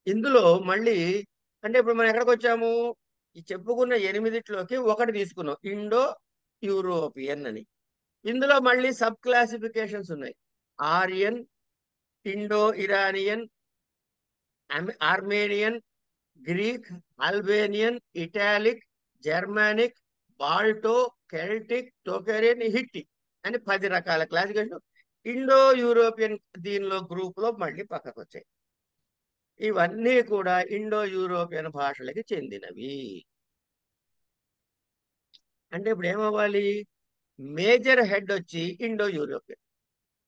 ఇందులో మళ్ళీ అంటే ఇప్పుడు మనం ఎక్కడికి వచ్చాము, ఈ చెప్పుకున్న 8 ఒకటి తీసుకున్నాం ఇండో యూరోపియన్ అని. ఇందులో మళ్ళీ సబ్ క్లాసిఫికేషన్స్ ఉన్నాయి. Aryan, Indo Iranian, Armenian, Greek, Albanian, Italic, Germanic, Balto, Celtic, Tocharian, Hitti అని 10 రకాల క్లాసిఫికేషన్ ఇండో యూరోపియన్ దీనిలో గ్రూప్ లో మళ్ళీ పక్కకు వచ్చాయి. ఇవన్నీ కూడా ఇండో యూరోపియన్ భాషలకి చెందినవి. అంటే ఇప్పుడు ఏమవ్వాలి, మేజర్ హెడ్ వచ్చి ఇండో యూరోపియన్,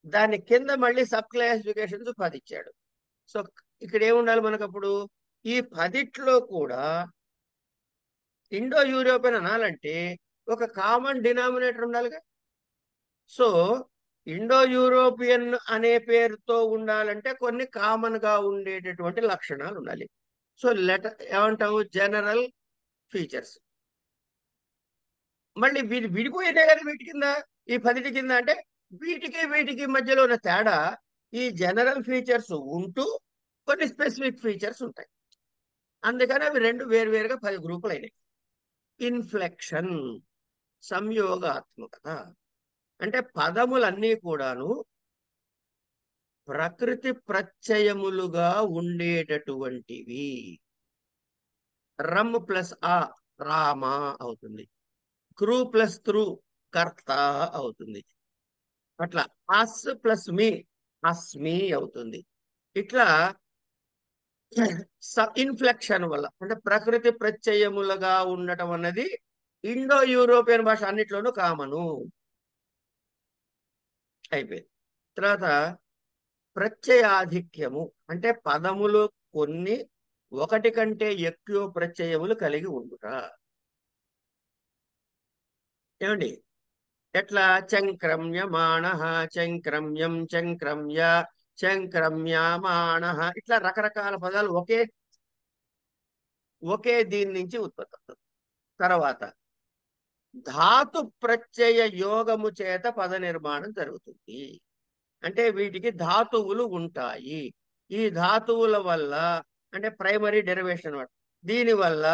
దాని కింద మళ్ళీ సబ్ క్లాసిఫికేషన్స్ 10 ఇచ్చాడు. సో ఇక్కడ ఏముండాలి మనకప్పుడు, ఈ 10లో కూడా ఇండో యూరోపియన్ అనాలంటే ఒక కామన్ డినామినేటర్ ఉండాలిగా. సో ఇండో యూరోపియన్ అనే పేరుతో ఉండాలంటే కొన్ని కామన్ గా ఉండేటటువంటి లక్షణాలు ఉండాలి. సో ఏమంటాము, జనరల్ ఫీచర్స్. మళ్ళీ విడిపోయినే కదా వీటి కింద, ఈ 10 కింద. అంటే వీటికి మధ్యలో ఉన్న తేడా ఈ జనరల్ ఫీచర్స్ ఉంటూ కొన్ని స్పెసిఫిక్ ఫీచర్స్ ఉంటాయి. అందుకని అవి 2 వేరువేరుగా 10 గ్రూపులు అయినాయి. ఇన్ఫ్లెక్షన్, సంయోగాత్మకత అంటే పదములన్నీ కూడాను ప్రకృతి ప్రత్యయములుగా ఉండేటటువంటివి. రమ్ ప్లస్ ఆ రామ అవుతుంది, క్రూ ప్లస్ త్రూ కర్త అవుతుంది. అట్లా అస్ ప్లస్ మీ అస్మి అవుతుంది. ఇట్లా ఇన్ఫ్లెక్షన్ వల్ల అంటే ప్రకృతి ప్రత్యయములుగా ఉండటం అన్నది ఇండో యూరోపియన్ భాష అన్నిట్లోనూ కామను. అయిపోయింది. తర్వాత ప్రత్యయాధిక్యము అంటే పదములు కొన్ని ఒకటి కంటే ఎక్కువ ప్రత్యయములు కలిగి ఉండుట. ఏమండి, ఎట్లా చంక్రమ్యమాణ, చంక్రమ్యం, చంక్రమ్య, చంక్రమ్యమాణ, ఇట్లా రకరకాల పదాలు ఒకే దీని నుంచి ఉత్పత్తి అవుతుంది. తర్వాత ధాతు ప్రత్యయ యోగము చేత పద నిర్మాణం జరుగుతుంది. అంటే వీటికి ధాతువులు ఉంటాయి. ఈ ధాతువుల వల్ల అంటే ప్రైమరీ డెరివేషన్ అన్నమాట. దీని వల్ల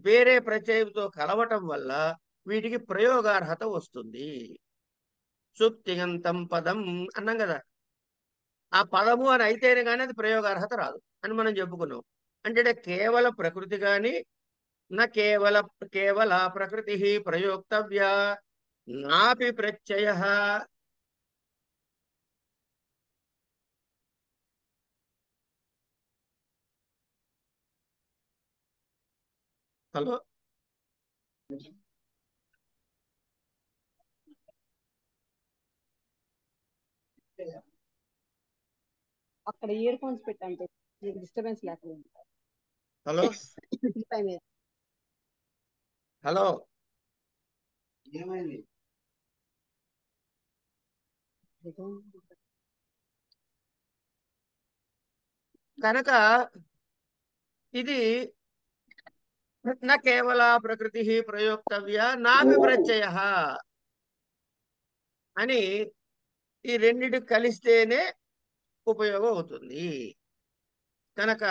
వేరే ప్రత్యయంతో కలవటం వల్ల వీటికి ప్రయోగార్హత వస్తుంది. సుప్తిగంతం పదం అన్నాం కదా, ఆ పదము అని అయితేనే కానీ అది ప్రయోగార్హత రాదు అని మనం చెప్పుకున్నాం. అంటే కేవల ప్రకృతి గాని నా కేవల ప్రకృతి ప్రయోక్తవ్య నాపి ప్రత్యయ. హలో, అక్కడ ఇయర్ ఫోన్స్ పెట్టండి, డిస్టర్బెన్స్ లేకుండా. హలో, హలో, ఏమైంది? కనుక ఇది నా కేవల ప్రకృతి ప్రయోక్తవ్య నాపి ప్రత్యయ. అని ఈ రెండిటి కలిస్తేనే ఉపయోగం అవుతుంది. కనుక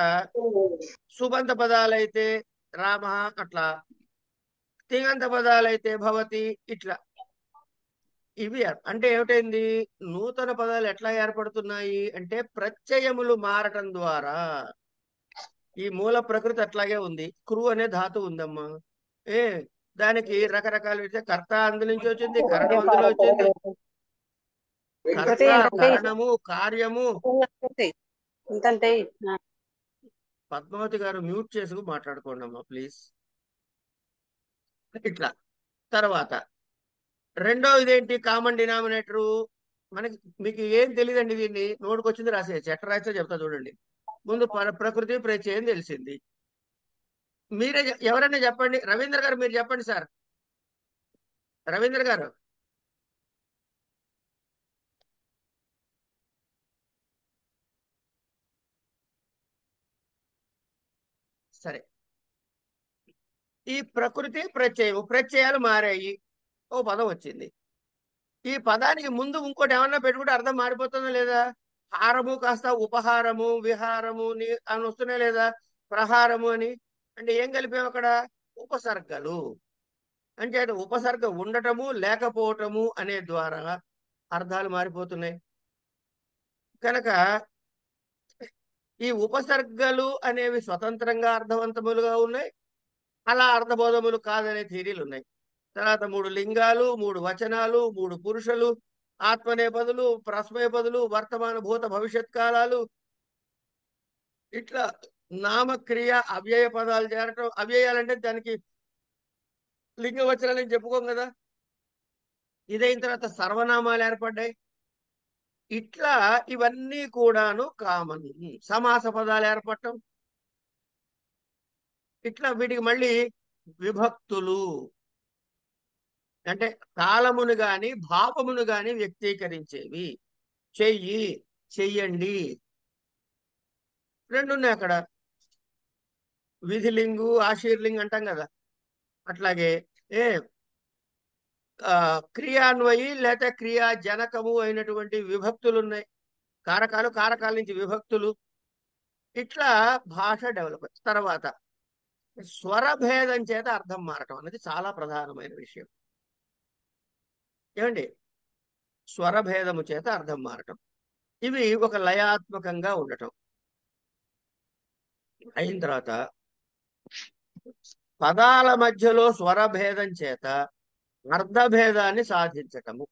సుబంధ పదాలైతే రామ అట్లా, తింగంత పదాలైతే భవతి ఇట్లా. ఇవి అంటే ఏమిటైంది, నూతన పదాలు ఎట్లా ఏర్పడుతున్నాయి అంటే ప్రత్యయములు మారటం ద్వారా. ఈ మూల ప్రకృతి అట్లాగే ఉంది. క్రు అనే ధాతు ఉందమ్మా. ఏ దానికి రకరకాలు ఇస్తే కర్త అందు నుంచి వచ్చింది, కరణం అందులో వచ్చింది. కర్త, కరణము, కార్యము. ఎంతంటే పద్మావతి గారు మ్యూట్ చేసుకు మాట్లాడుకోండి అమ్మా ప్లీజ్. ఇట్లా తర్వాత రెండోది ఏంటి, కామన్ డినామినేటరు. మనకి మీకు ఏం తెలియదండి, దీన్ని నోటికి వచ్చింది రాసేయచ్చు. ఎట్లా రాసో చెప్తా చూడండి. ముందు ప్రకృతి ప్రత్యయం తెలిసింది. మీరే ఎవరైనా చెప్పండి. రవీంద్ర గారు మీరు చెప్పండి సార్. రవీంద్ర గారు. సరే, ఈ ప్రకృతి ప్రత్యయం, ప్రత్యయాలు మారాయి, ఓ పదం వచ్చింది. ఈ పదానికి ముందు ఇంకోటి ఏమన్నా పెట్టుకుంటే అర్థం మారిపోతుందా లేదా? హారము కాస్త ఉపహారము, విహారము అని వస్తున్నాయి లేదా? ప్రహారము అని. అంటే ఏం కలిపాం అక్కడ? ఉపసర్గలు. అంటే ఉపసర్గ ఉండటము లేకపోవటము అనే ద్వారా అర్థాలు మారిపోతున్నాయి. కనుక ఈ ఉపసర్గలు అనేవి స్వతంత్రంగా అర్థవంతములుగా ఉన్నాయి, అలా అర్థబోధములు కాదనే థీరీలు ఉన్నాయి. తర్వాత 3 లింగాలు, 3 వచనాలు, 3 పురుషులు, ఆత్మనేపదులు, ప్రశ్మేపదులు, వర్తమాన భూత భవిష్యత్ కాలాలు, ఇట్లా నామక్రియ అవ్యయ పదాలు చేరటం. అవ్యయాలంటే దానికి లింగ వచనాలని చెప్పుకోం కదా. ఇదైన తర్వాత సర్వనామాలు ఏర్పడ్డాయి. ఇట్లా ఇవన్నీ కూడాను కామన్. సమాస పదాలు ఏర్పడటం. ఇట్లా వీటికి మళ్ళీ విభక్తులు అంటే కాలమును గాని భావమును గాని వ్యక్తీకరించేవి. చెయ్యి, చెయ్యండి, రెండు ఉన్నాయి అక్కడ. విధిలింగు, ఆశీర్లింగ్ అంటాం కదా. అట్లాగే ఏ క్రియాన్వయి లేక క్రియా జనకము అయినటువంటి విభక్తులు ఉన్నాయి. కారకాలు, కారకాల నుంచి విభక్తులు. ఇట్లా భాష డెవలప్. తర్వాత స్వరభేదం చేత అర్థం మారటం అనేది చాలా ప్రధానమైన విషయం. ఏమండి, స్వరభేదము చేత అర్థం మారటం. ఇవి ఒక లయాత్మకంగా ఉండటం. అయిన తర్వాత పదాల మధ్యలో స్వరభేదం చేత అర్థభేదాన్ని సాధించటము.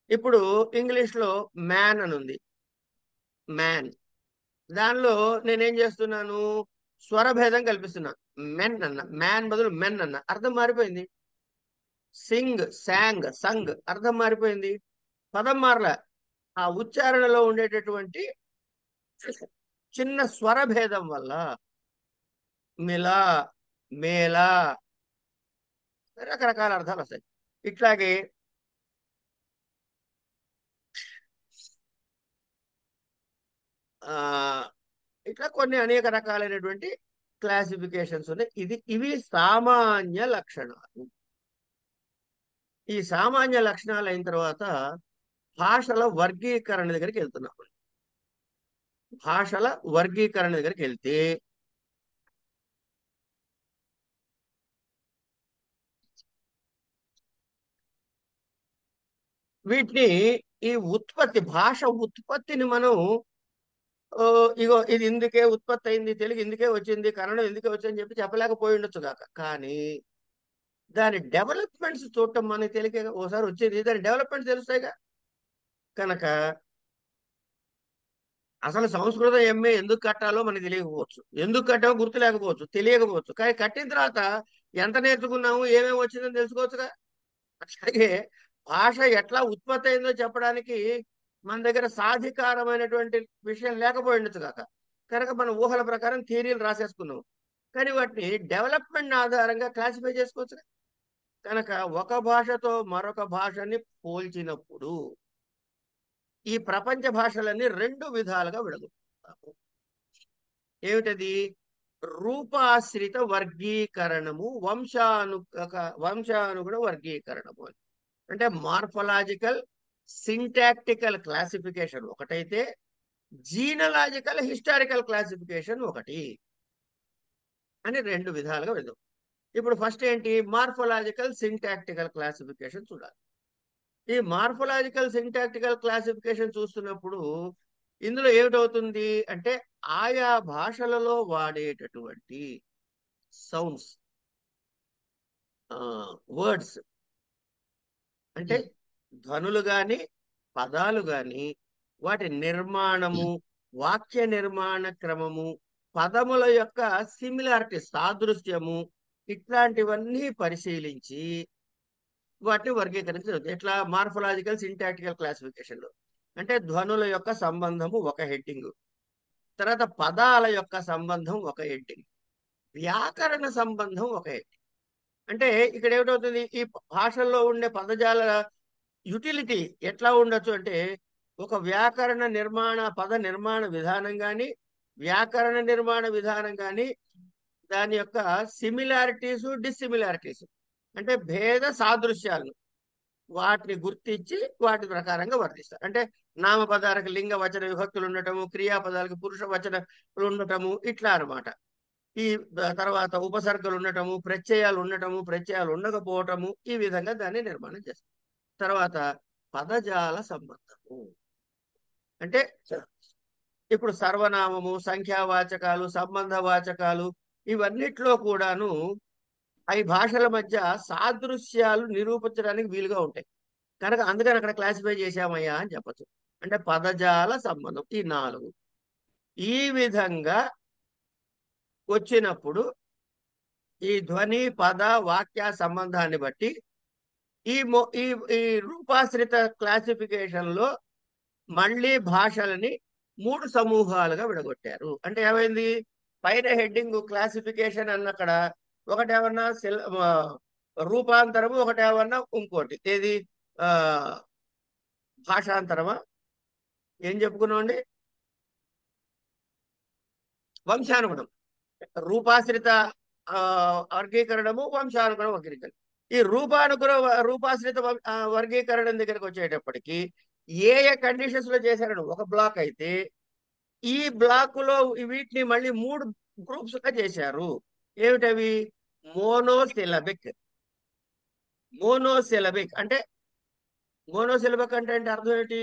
ఇప్పుడు ఇంగ్లీష్ లో మ్యాన్ అని ఉంది, మ్యాన్. దానిలో నేనేం చేస్తున్నాను, స్వరభేదం కల్పిస్తున్నా. మెన్ అన్న, మ్యాన్ బదులు మెన్ అన్న, అర్థం మారిపోయింది. సింగ్, శాంగ్, సంగ్, అర్థం మారిపోయింది. పదం మారలే, ఆ ఉచ్చారణలో ఉండేటటువంటి చిన్న స్వరభేదం వల్ల మిలా, మేలా రకరకాల అర్థాలు వస్తాయి. ఇట్లాగే ఆ ఇట్లా కొన్ని అనేక రకాలైనటువంటి క్లాసిఫికేషన్స్ ఉన్నాయి. ఇవి సామాన్య లక్షణాలు. ఈ సామాన్య లక్షణాలు అయిన తర్వాత భాషల వర్గీకరణ దగ్గరికి వెళ్తున్నాం. భాషల వర్గీకరణ దగ్గరికి వెళ్తే వీటిని ఈ ఉత్పత్తి, భాష ఉత్పత్తిని మనం ఇగో ఇది ఇందుకే ఉత్పత్తి అయింది, తెలుగు ఇందుకే వచ్చింది, కన్నడం ఇందుకే వచ్చింది అని చెప్పి చెప్పలేకపోయి ఉండొచ్చు కాక. కానీ దాని డెవలప్మెంట్స్ చూడటం మనకి తెలియక ఓసారి వచ్చేది, దాని డెవలప్మెంట్స్ తెలుస్తాయిగా. కనుక అసలు సంస్కృతం ఎంఏ ఎందుకు కట్టాలో మనకి తెలియకపోవచ్చు, ఎందుకు కట్టామో గుర్తు లేకపోవచ్చు, తెలియకపోవచ్చు. కానీ కట్టిన తర్వాత ఎంత నేర్చుకున్నాము, ఏమేమి వచ్చిందని తెలుసుకోవచ్చుగా. అట్లాగే భాష ఎట్లా ఉత్పత్తి అయిందో చెప్పడానికి మన దగ్గర సాధికారమైనటువంటి విషయం లేకపోయి ఉండొచ్చు కాక. కనుక మన ఊహల ప్రకారం థియరీలు రాసేసుకున్నాం. కానీ వాటిని డెవలప్మెంట్ ఆధారంగా క్లాసిఫై చేసుకోవచ్చు. కనుక ఒక భాషతో మరొక భాషని పోల్చినప్పుడు ఈ ప్రపంచ భాషలన్నీ 2 విధాలుగా విడగొట్టుతాము. ఏమిటది? రూపాశ్రిత వర్గీకరణము, వంశానుగుణ వర్గీకరణము అని. అంటే మార్ఫలాజికల్ సింటాక్టికల్ క్లాసిఫికేషన్ ఒకటైతే, జీనలాజికల్ హిస్టారికల్ క్లాసిఫికేషన్ ఒకటి అని రెండు విధాలుగా వెళ్దాం. ఇప్పుడు ఫస్ట్ ఏంటి, మార్ఫలాజికల్ సింటాక్టికల్ క్లాసిఫికేషన్ చూడాలి. ఈ మార్ఫలాజికల్ సింటాక్టికల్ క్లాసిఫికేషన్ చూస్తున్నప్పుడు ఇందులో ఏమిటవుతుంది అంటే, ఆయా భాషలలో వాడేటటువంటి సౌండ్స్, వర్డ్స్ అంటే ధ్వనులు గాని పదాలు గాని, వాటి నిర్మాణము, వాక్య నిర్మాణ క్రమము, పదముల యొక్క సిమిలారిటీ, సాదృశ్యము, ఇట్లాంటివన్నీ పరిశీలించి వాటిని వర్గీకరించవచ్చు. ఎట్లా, మార్ఫలాజికల్ సింటాక్టికల్ క్లాసిఫికేషన్ లో అంటే ధ్వనుల యొక్క సంబంధము ఒక హెడ్డింగ్, తర్వాత పదాల యొక్క సంబంధం ఒక హెడ్డింగ్, వ్యాకరణ సంబంధం ఒక హెడ్డింగ్. అంటే ఇక్కడ ఏమిటవుతుంది, ఈ భాషల్లో ఉండే పదజాల యుటిలిటీ ఎట్లా ఉండొచ్చు అంటే, ఒక వ్యాకరణ నిర్మాణ పద నిర్మాణ విధానం కానీ, వ్యాకరణ నిర్మాణ విధానం కానీ, దాని యొక్క సిమిలారిటీసు డిస్సిమిలారిటీస్ అంటే భేద సాదృశ్యాలను వాటిని గుర్తించి వాటి ప్రకారంగా వర్తిస్తారు. అంటే నామపదాలకు లింగ వచన విభక్తులు ఉండటము, క్రియాపదాలకు పురుష వచనలు ఉండటము, ఇట్లా అనమాట. ఈ తర్వాత ఉపసర్గలు ఉండటము, ప్రత్యయాలు ఉండటము, ప్రత్యయాలు ఉండకపోవటము, ఈ విధంగా దాన్ని నిర్మాణం చేస్తారు. తర్వాత పదజాల సంబంధము అంటే ఇప్పుడు సర్వనామము, సంఖ్యావాచకాలు, సంబంధ వాచకాలు, ఇవన్నిట్లో కూడాను ఈ భాషల మధ్య సాదృశ్యాలు నిరూపించడానికి వీలుగా ఉంటాయి కనుక అందుకని అక్కడ క్లాసిఫై చేశామయ్యా అని చెప్పచ్చు. అంటే పదజాల సంబంధం ఈ నాలుగు ఈ విధంగా వచ్చినప్పుడు ఈ ధ్వని పద వాక్య సంబంధాన్ని బట్టి ఈ ఈ ఈ రూపాశ్రిత క్లాసిఫికేషన్ లో మళ్ళీ భాషలని మూడు సమూహాలుగా విడగొట్టారు. అంటే ఏమైంది, పైన హెడ్డింగ్ క్లాసిఫికేషన్ అన్నక్కడ ఒకటేమన్నా రూపాంతరము, ఒకటేమన్నా ఇంకోటి ఏది భాషాంతరమా, ఏం చెప్పుకున్నామండి, వంశానుగుణం, రూపాశ్రిత వర్గీకరణము, వంశానుగుణ వర్గీకరణ. ఈ రూపాశ్రిత వర్గీకరణం దగ్గరకు వచ్చేటప్పటికి ఏ ఏ కండిషన్స్ లో చేశారని ఒక బ్లాక్ అయితే, ఈ బ్లాక్ లో వీటిని మళ్ళీ మూడు గ్రూప్స్ గా చేశారు. ఏమిటవి, మోనోసిలబిక్. మోనోసిలబిక్ అంటే అర్థం ఏంటి,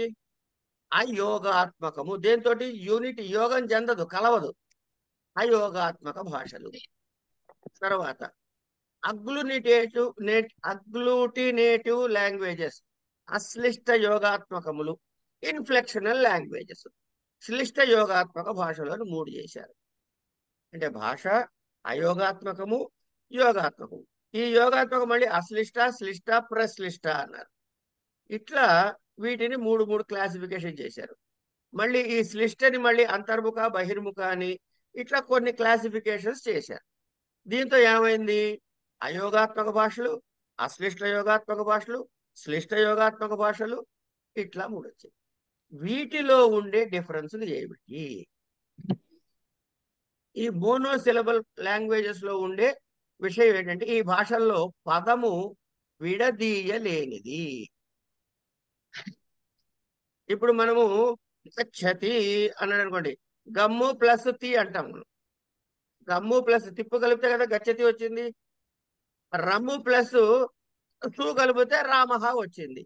అయోగాత్మకము, దేంతో యూనిట్ యోగం చెందదు, కలవదు, అయోగాత్మక భాషలు. తర్వాత అగ్లూటినేటివ్ లాంగ్వేజెస్, అశ్లిష్ట యోగాత్మకములు, ఇన్ఫ్లెక్షనల్ లాంగ్వేజెస్, శ్లిష్ట యోగాత్మక భాషలు అని మూడు చేశారు. అంటే భాష అయోగాత్మకము, యోగాత్మకము. ఈ యోగాత్మకం మళ్ళీ అశ్లిష్ట, శ్లిష్ట, ప్రశ్లిష్ట అన్నారు. ఇట్లా వీటిని మూడు క్లాసిఫికేషన్ చేశారు. మళ్ళీ ఈ శ్లిష్టని మళ్ళీ అంతర్ముఖ, బహిర్ముఖ అని ఇట్లా కొన్ని క్లాసిఫికేషన్స్ చేశారు. దీంతో ఏమైంది, అయోగాత్మక భాషలు, అశ్లిష్ట యోగాత్మక భాషలు, శ్లిష్ట యోగాత్మక భాషలు, ఇట్లా మూడు వచ్చాయి. వీటిలో ఉండే డిఫరెన్స్లు ఏమిటి, ఈ మోనోసిలబల్ లాంగ్వేజెస్ లో ఉండే విషయం ఏంటంటే, ఈ భాషల్లో పదము విడదీయలేనిది. ఇప్పుడు మనము గచ్చతి అన్నాడు అనుకోండి, గమ్ము ప్లస్ తి అంటాం మనం. గమ్ము ప్లస్ తిప్పు కలిపితే కదా గచ్చతి వచ్చింది. రమ్ము ప్లస్ సు కలిపితే రామహ వచ్చింది.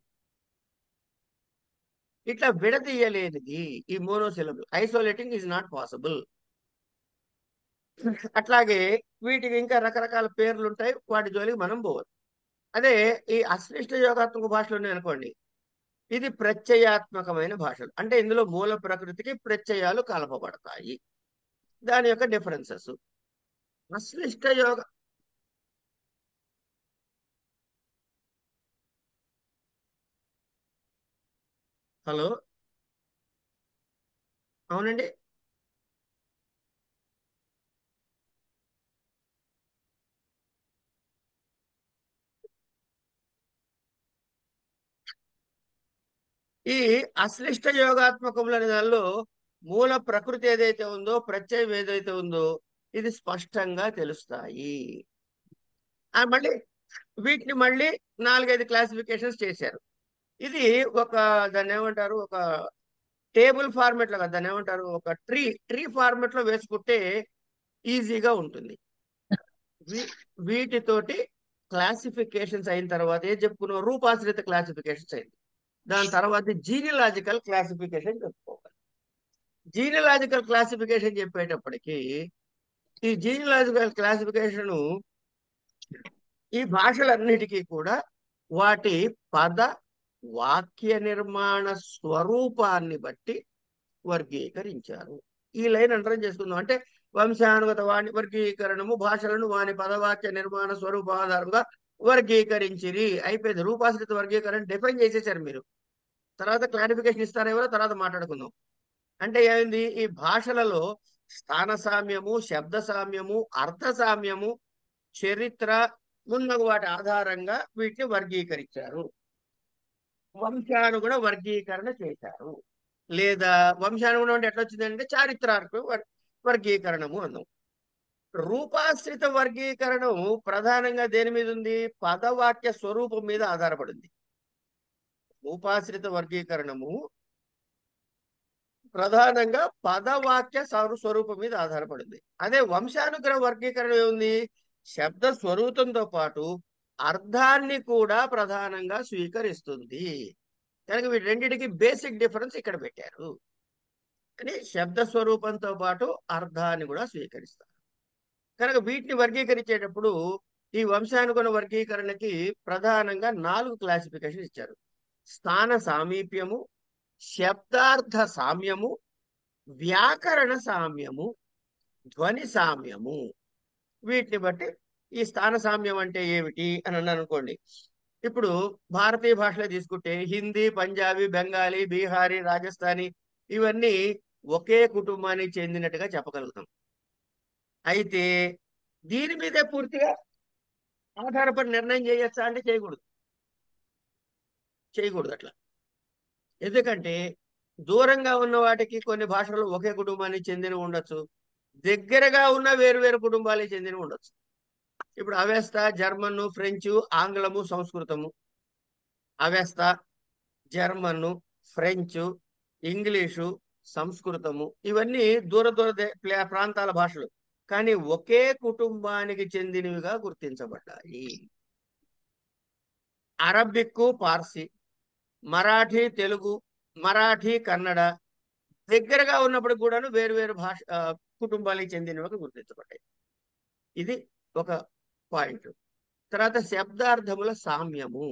ఇట్లా విడదీయలేనిది ఈ monosyllable. Isolating is not possible. అట్లాగే వీటికి ఇంకా రకరకాల పేర్లు ఉంటాయి, వాటి జోలికి మనం పోవద్దు. అదే ఈ అశ్లిష్ట యోగాత్మక భాషలు ఉన్నాయి అనుకోండి, ఇది ప్రత్యయాత్మకమైన భాషలు. అంటే ఇందులో మూల ప్రకృతికి ప్రత్యయాలు కలపబడతాయి. దాని యొక్క డిఫరెన్సెస్. అశ్లిష్ట యోగ హలో, అవునండి, ఈ అశ్లిష్ట యోగాత్మకములు అనే దానిలో మూల ప్రకృతి ఏదైతే ఉందో, ప్రత్యయం ఏదైతే ఉందో, ఇది స్పష్టంగా తెలుస్తాయి. మళ్ళీ వీటిని మళ్ళీ 4-5 క్లాసిఫికేషన్స్ చేశారు. ఇది ఒక దాన్ని ఏమంటారు, ఒక టేబుల్ ఫార్మెట్ లో కదా, దాన్ని ఏమంటారు, ఒక ట్రీ ఫార్మెట్ లో వేసుకుంటే ఈజీగా ఉంటుంది. వీ- వీటితోటి క్లాసిఫికేషన్స్ అయిన తర్వాత ఏం చెప్పుకున్నాం, రూపాశ్రిత క్లాసిఫికేషన్స్ అయింది. దాని తర్వాత జీనియలాజికల్ క్లాసిఫికేషన్ చెప్పుకోవాలి. జీనియలాజికల్ క్లాసిఫికేషన్ చెప్పేటప్పటికి ఈ జీనియలాజికల్ క్లాసిఫికేషన్ ఈ భాషలన్నిటికీ కూడా వాటి పద వాక్య నిర్మాణ స్వరూపాన్ని బట్టి వర్గీకరించారు. ఈ లైన్ అర్థం చేసుకుందాం. అంటే వంశానుగత వాణి వర్గీకరణము భాషలను వాని పదవాక్య నిర్మాణ స్వరూపం ఆధారంగా వర్గీకరించిరి. అయిపోయింది. రూపాశ్రిత వర్గీకరణ డిఫైన్ చేసేసారు మీరు. తర్వాత క్లారిఫికేషన్ ఇస్తారేమో తర్వాత మాట్లాడుకుందాం. అంటే ఏమైంది, ఈ భాషలలో స్థాన సామ్యము, శబ్ద సామ్యము, అర్థ సామ్యము, చరిత్ర మున్నగు వాటి ఆధారంగా వీటిని వర్గీకరించారు. వంశానుగుణ వర్గీకరణ చేశారు. లేదా వంశానుగుణం అంటే ఎట్లా వచ్చిందంటే చారిత్రాత్మక వర్గీకరణము అన్నాం. రూపాశ్రిత వర్గీకరణం ప్రధానంగా దేని మీద ఉంది, పదవాక్య స్వరూపం మీద ఆధారపడింది. రూపాశ్రిత వర్గీకరణము ప్రధానంగా పదవాక్య స్వరూపం మీద ఆధారపడింది. అదే వంశానుగ్రహ వర్గీకరణ ఏముంది, శబ్ద స్వరూపంతో పాటు అర్థాన్ని కూడా ప్రధానంగా స్వీకరిస్తుంది. కనుక వీటి రెండింటికి బేసిక్ డిఫరెన్స్ ఇక్కడ పెట్టారు. అని శబ్ద స్వరూపంతో పాటు అర్థాన్ని కూడా స్వీకరిస్తారు. కనుక వీటిని వర్గీకరించేటప్పుడు ఈ వంశానుగుణ వర్గీకరణకి ప్రధానంగా 4 క్లాసిఫికేషన్ ఇచ్చారు. స్థాన సామీప్యము, శబ్దార్థ సామ్యము, వ్యాకరణ సామ్యము, ధ్వని సామ్యము. వీటిని బట్టి ఈ స్థాన సామ్యం అంటే ఏమిటి అని అన్నాను అనుకోండి. ఇప్పుడు భారతీయ భాషలో తీసుకుంటే హిందీ, పంజాబీ, బెంగాలీ, బీహారీ, రాజస్థానీ ఇవన్నీ ఒకే కుటుంబానికి చెందినట్టుగా చెప్పగలుగుతాం. అయితే దీని మీదే పూర్తిగా ఆధారపడి నిర్ణయం చేయొచ్చా అంటే చేయకూడదు. చేయకూడదు అట్లా. ఎందుకంటే దూరంగా ఉన్న వాటికి కొన్ని భాషలు ఒకే కుటుంబానికి చెందిన ఉండొచ్చు, దగ్గరగా ఉన్న వేరు వేరు కుటుంబాలకు చెందిన ఉండొచ్చు. ఇప్పుడు అవెస్తా, జర్మను, ఫ్రెంచు, ఆంగ్లము, సంస్కృతము. అవెస్తా, జర్మను, ఫ్రెంచు, ఇంగ్లీషు, సంస్కృతము ఇవన్నీ దూర దూర ప్రాంతాల భాషలు, కానీ ఒకే కుటుంబానికి చెందినవిగా గుర్తించబడ్డాయి. అరబిక్, పార్సీ, మరాఠీ, తెలుగు, మరాఠీ, కన్నడ దగ్గరగా ఉన్నప్పుడు కూడాను వేరు వేరు భాష కుటుంబాలకు చెందినవిగా గుర్తించబడ్డాయి. ఇది ఒక పాయింట్. తర్వాత శబ్దార్థముల సామ్యము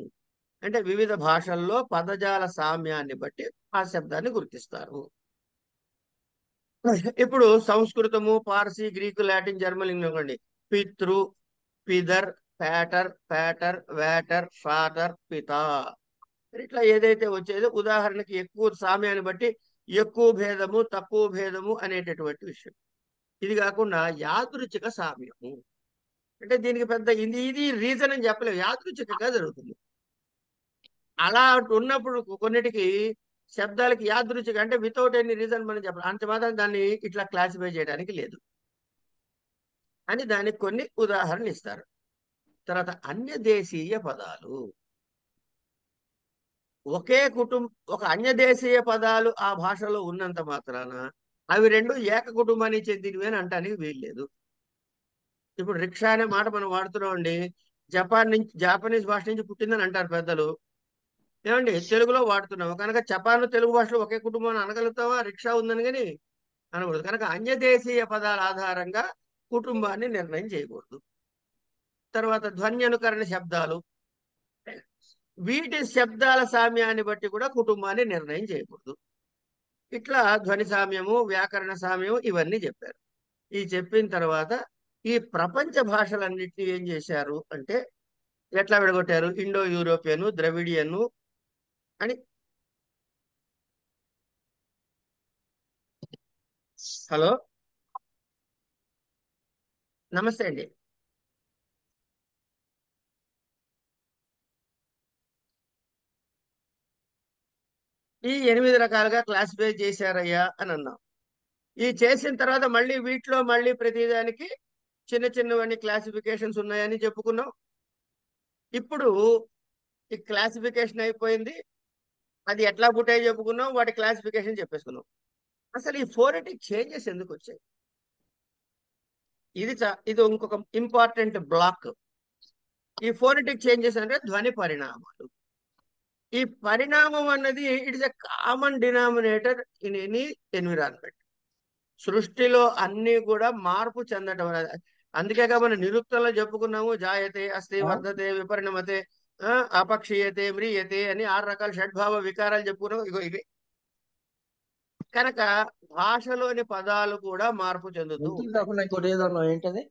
అంటే వివిధ భాషల్లో పదజాల సామ్యాన్ని బట్టి ఆ శబ్దాన్ని గుర్తిస్తారు. ఇప్పుడు సంస్కృతము, పార్సీ, గ్రీకు, లాటిన్, జర్మన్ ఇవ్వండి. పితృ, పిదర్, ప్యాటర్, ప్యాటర్, వేటర్, ఫాటర్, పిత, ఇట్లా ఏదైతే వచ్చేదో ఉదాహరణకి ఎక్కువ సామ్యాన్ని బట్టి ఎక్కువ భేదము, తక్కువ భేదము అనేటటువంటి విషయం. ఇది కాకుండా యాదృచ్ఛిక సామ్యము అంటే దీనికి పెద్ద ఇది రీజన్ అని చెప్పలేము, యాదృచ్ఛికంగా జరుగుతుంది. అలా ఉన్నప్పుడు కొన్నిటికి శబ్దాలకి యాదృచ్ఛిక అంటే వితౌట్ ఎనీ రీజన్ మనం చెప్పాలి, అంత మాత్రం దాన్ని ఇట్లా క్లాసిఫై చేయడానికి లేదు అని దానికి కొన్ని ఉదాహరణలు ఇస్తారు. తర్వాత అన్య దేశీయ పదాలు, ఒక అన్య దేశీయ పదాలు ఆ భాషలో ఉన్నంత మాత్రాన అవి రెండు ఏక కుటుంబానికి చెందినవి అని అంటానికి వీల్లేదు. ఇప్పుడు రిక్షా అనే మాట మనం వాడుతున్నాం అండి, జాపనీస్ భాష నుంచి పుట్టిందని అంటారు పెద్దలు. ఏమండి తెలుగులో వాడుతున్నాము కనుక జపాన్ తెలుగు భాషలో ఒకే కుటుంబాన్ని అనగలుగుతావా, రిక్షా ఉందని కానీ అనకూడదు. కనుక అన్యదేశీయ పదాల ఆధారంగా కుటుంబాన్ని నిర్ణయం చేయకూడదు. తర్వాత ధ్వన్యనుకరణ శబ్దాలు, వీటి శబ్దాల సామ్యాన్ని బట్టి కూడా కుటుంబాన్ని నిర్ణయం చేయకూడదు. ఇట్లా ధ్వని సామ్యము, వ్యాకరణ సామ్యము ఇవన్నీ చెప్పారు. ఈ చెప్పిన తర్వాత ఈ ప్రపంచ భాషలన్నింటినీ ఏం చేశారు అంటే ఎట్లా విడగొట్టారు, ఇండో యూరోపియన్, ద్రవిడియన్ అని. హలో, నమస్తే అండి. ఈ 8 రకాలుగా క్లాసిఫై చేశారయ్యా అని అన్నాం. ఈ చేసిన తర్వాత మళ్ళీ వీటిలో మళ్ళీ ప్రతిదానికి చిన్న చిన్నవన్నీ క్లాసిఫికేషన్స్ ఉన్నాయని చెప్పుకున్నాం. ఇప్పుడు ఈ క్లాసిఫికేషన్ అయిపోయింది. అది ఎట్లా పుట్టాయో చెప్పుకున్నాం, వాటి క్లాసిఫికేషన్ చెప్పేసుకున్నాం. అసలు ఈ ఫోనెటిక్ చేంజెస్ ఎందుకు వచ్చాయి? ఇది ఇంకొక ఇంపార్టెంట్ బ్లాక్. ఈ ఫోనెటిక్ చేంజెస్ అంటే ధ్వని పరిణామాలు. ఈ పరిణామం అన్నది it is a common denominator in any environment. సృష్టిలో అన్ని కూడా మార్పు చెందటం అనేది. అందుకేగా మనం నిరుక్తంలో చెప్పుకున్నాము, జాయతే అస్తి వర్ధతే విపరిణమతే అపక్షీయతే మ్రియతే అని 6 రకాల షడ్భావ వికారాలు చెప్పుకున్నాము. ఇగో ఇవి కనుక భాషలోని పదాలు కూడా మార్పు చెందుతూ ఉంటాయి. ఇంకోటి ఏదన్నా ఏంటది?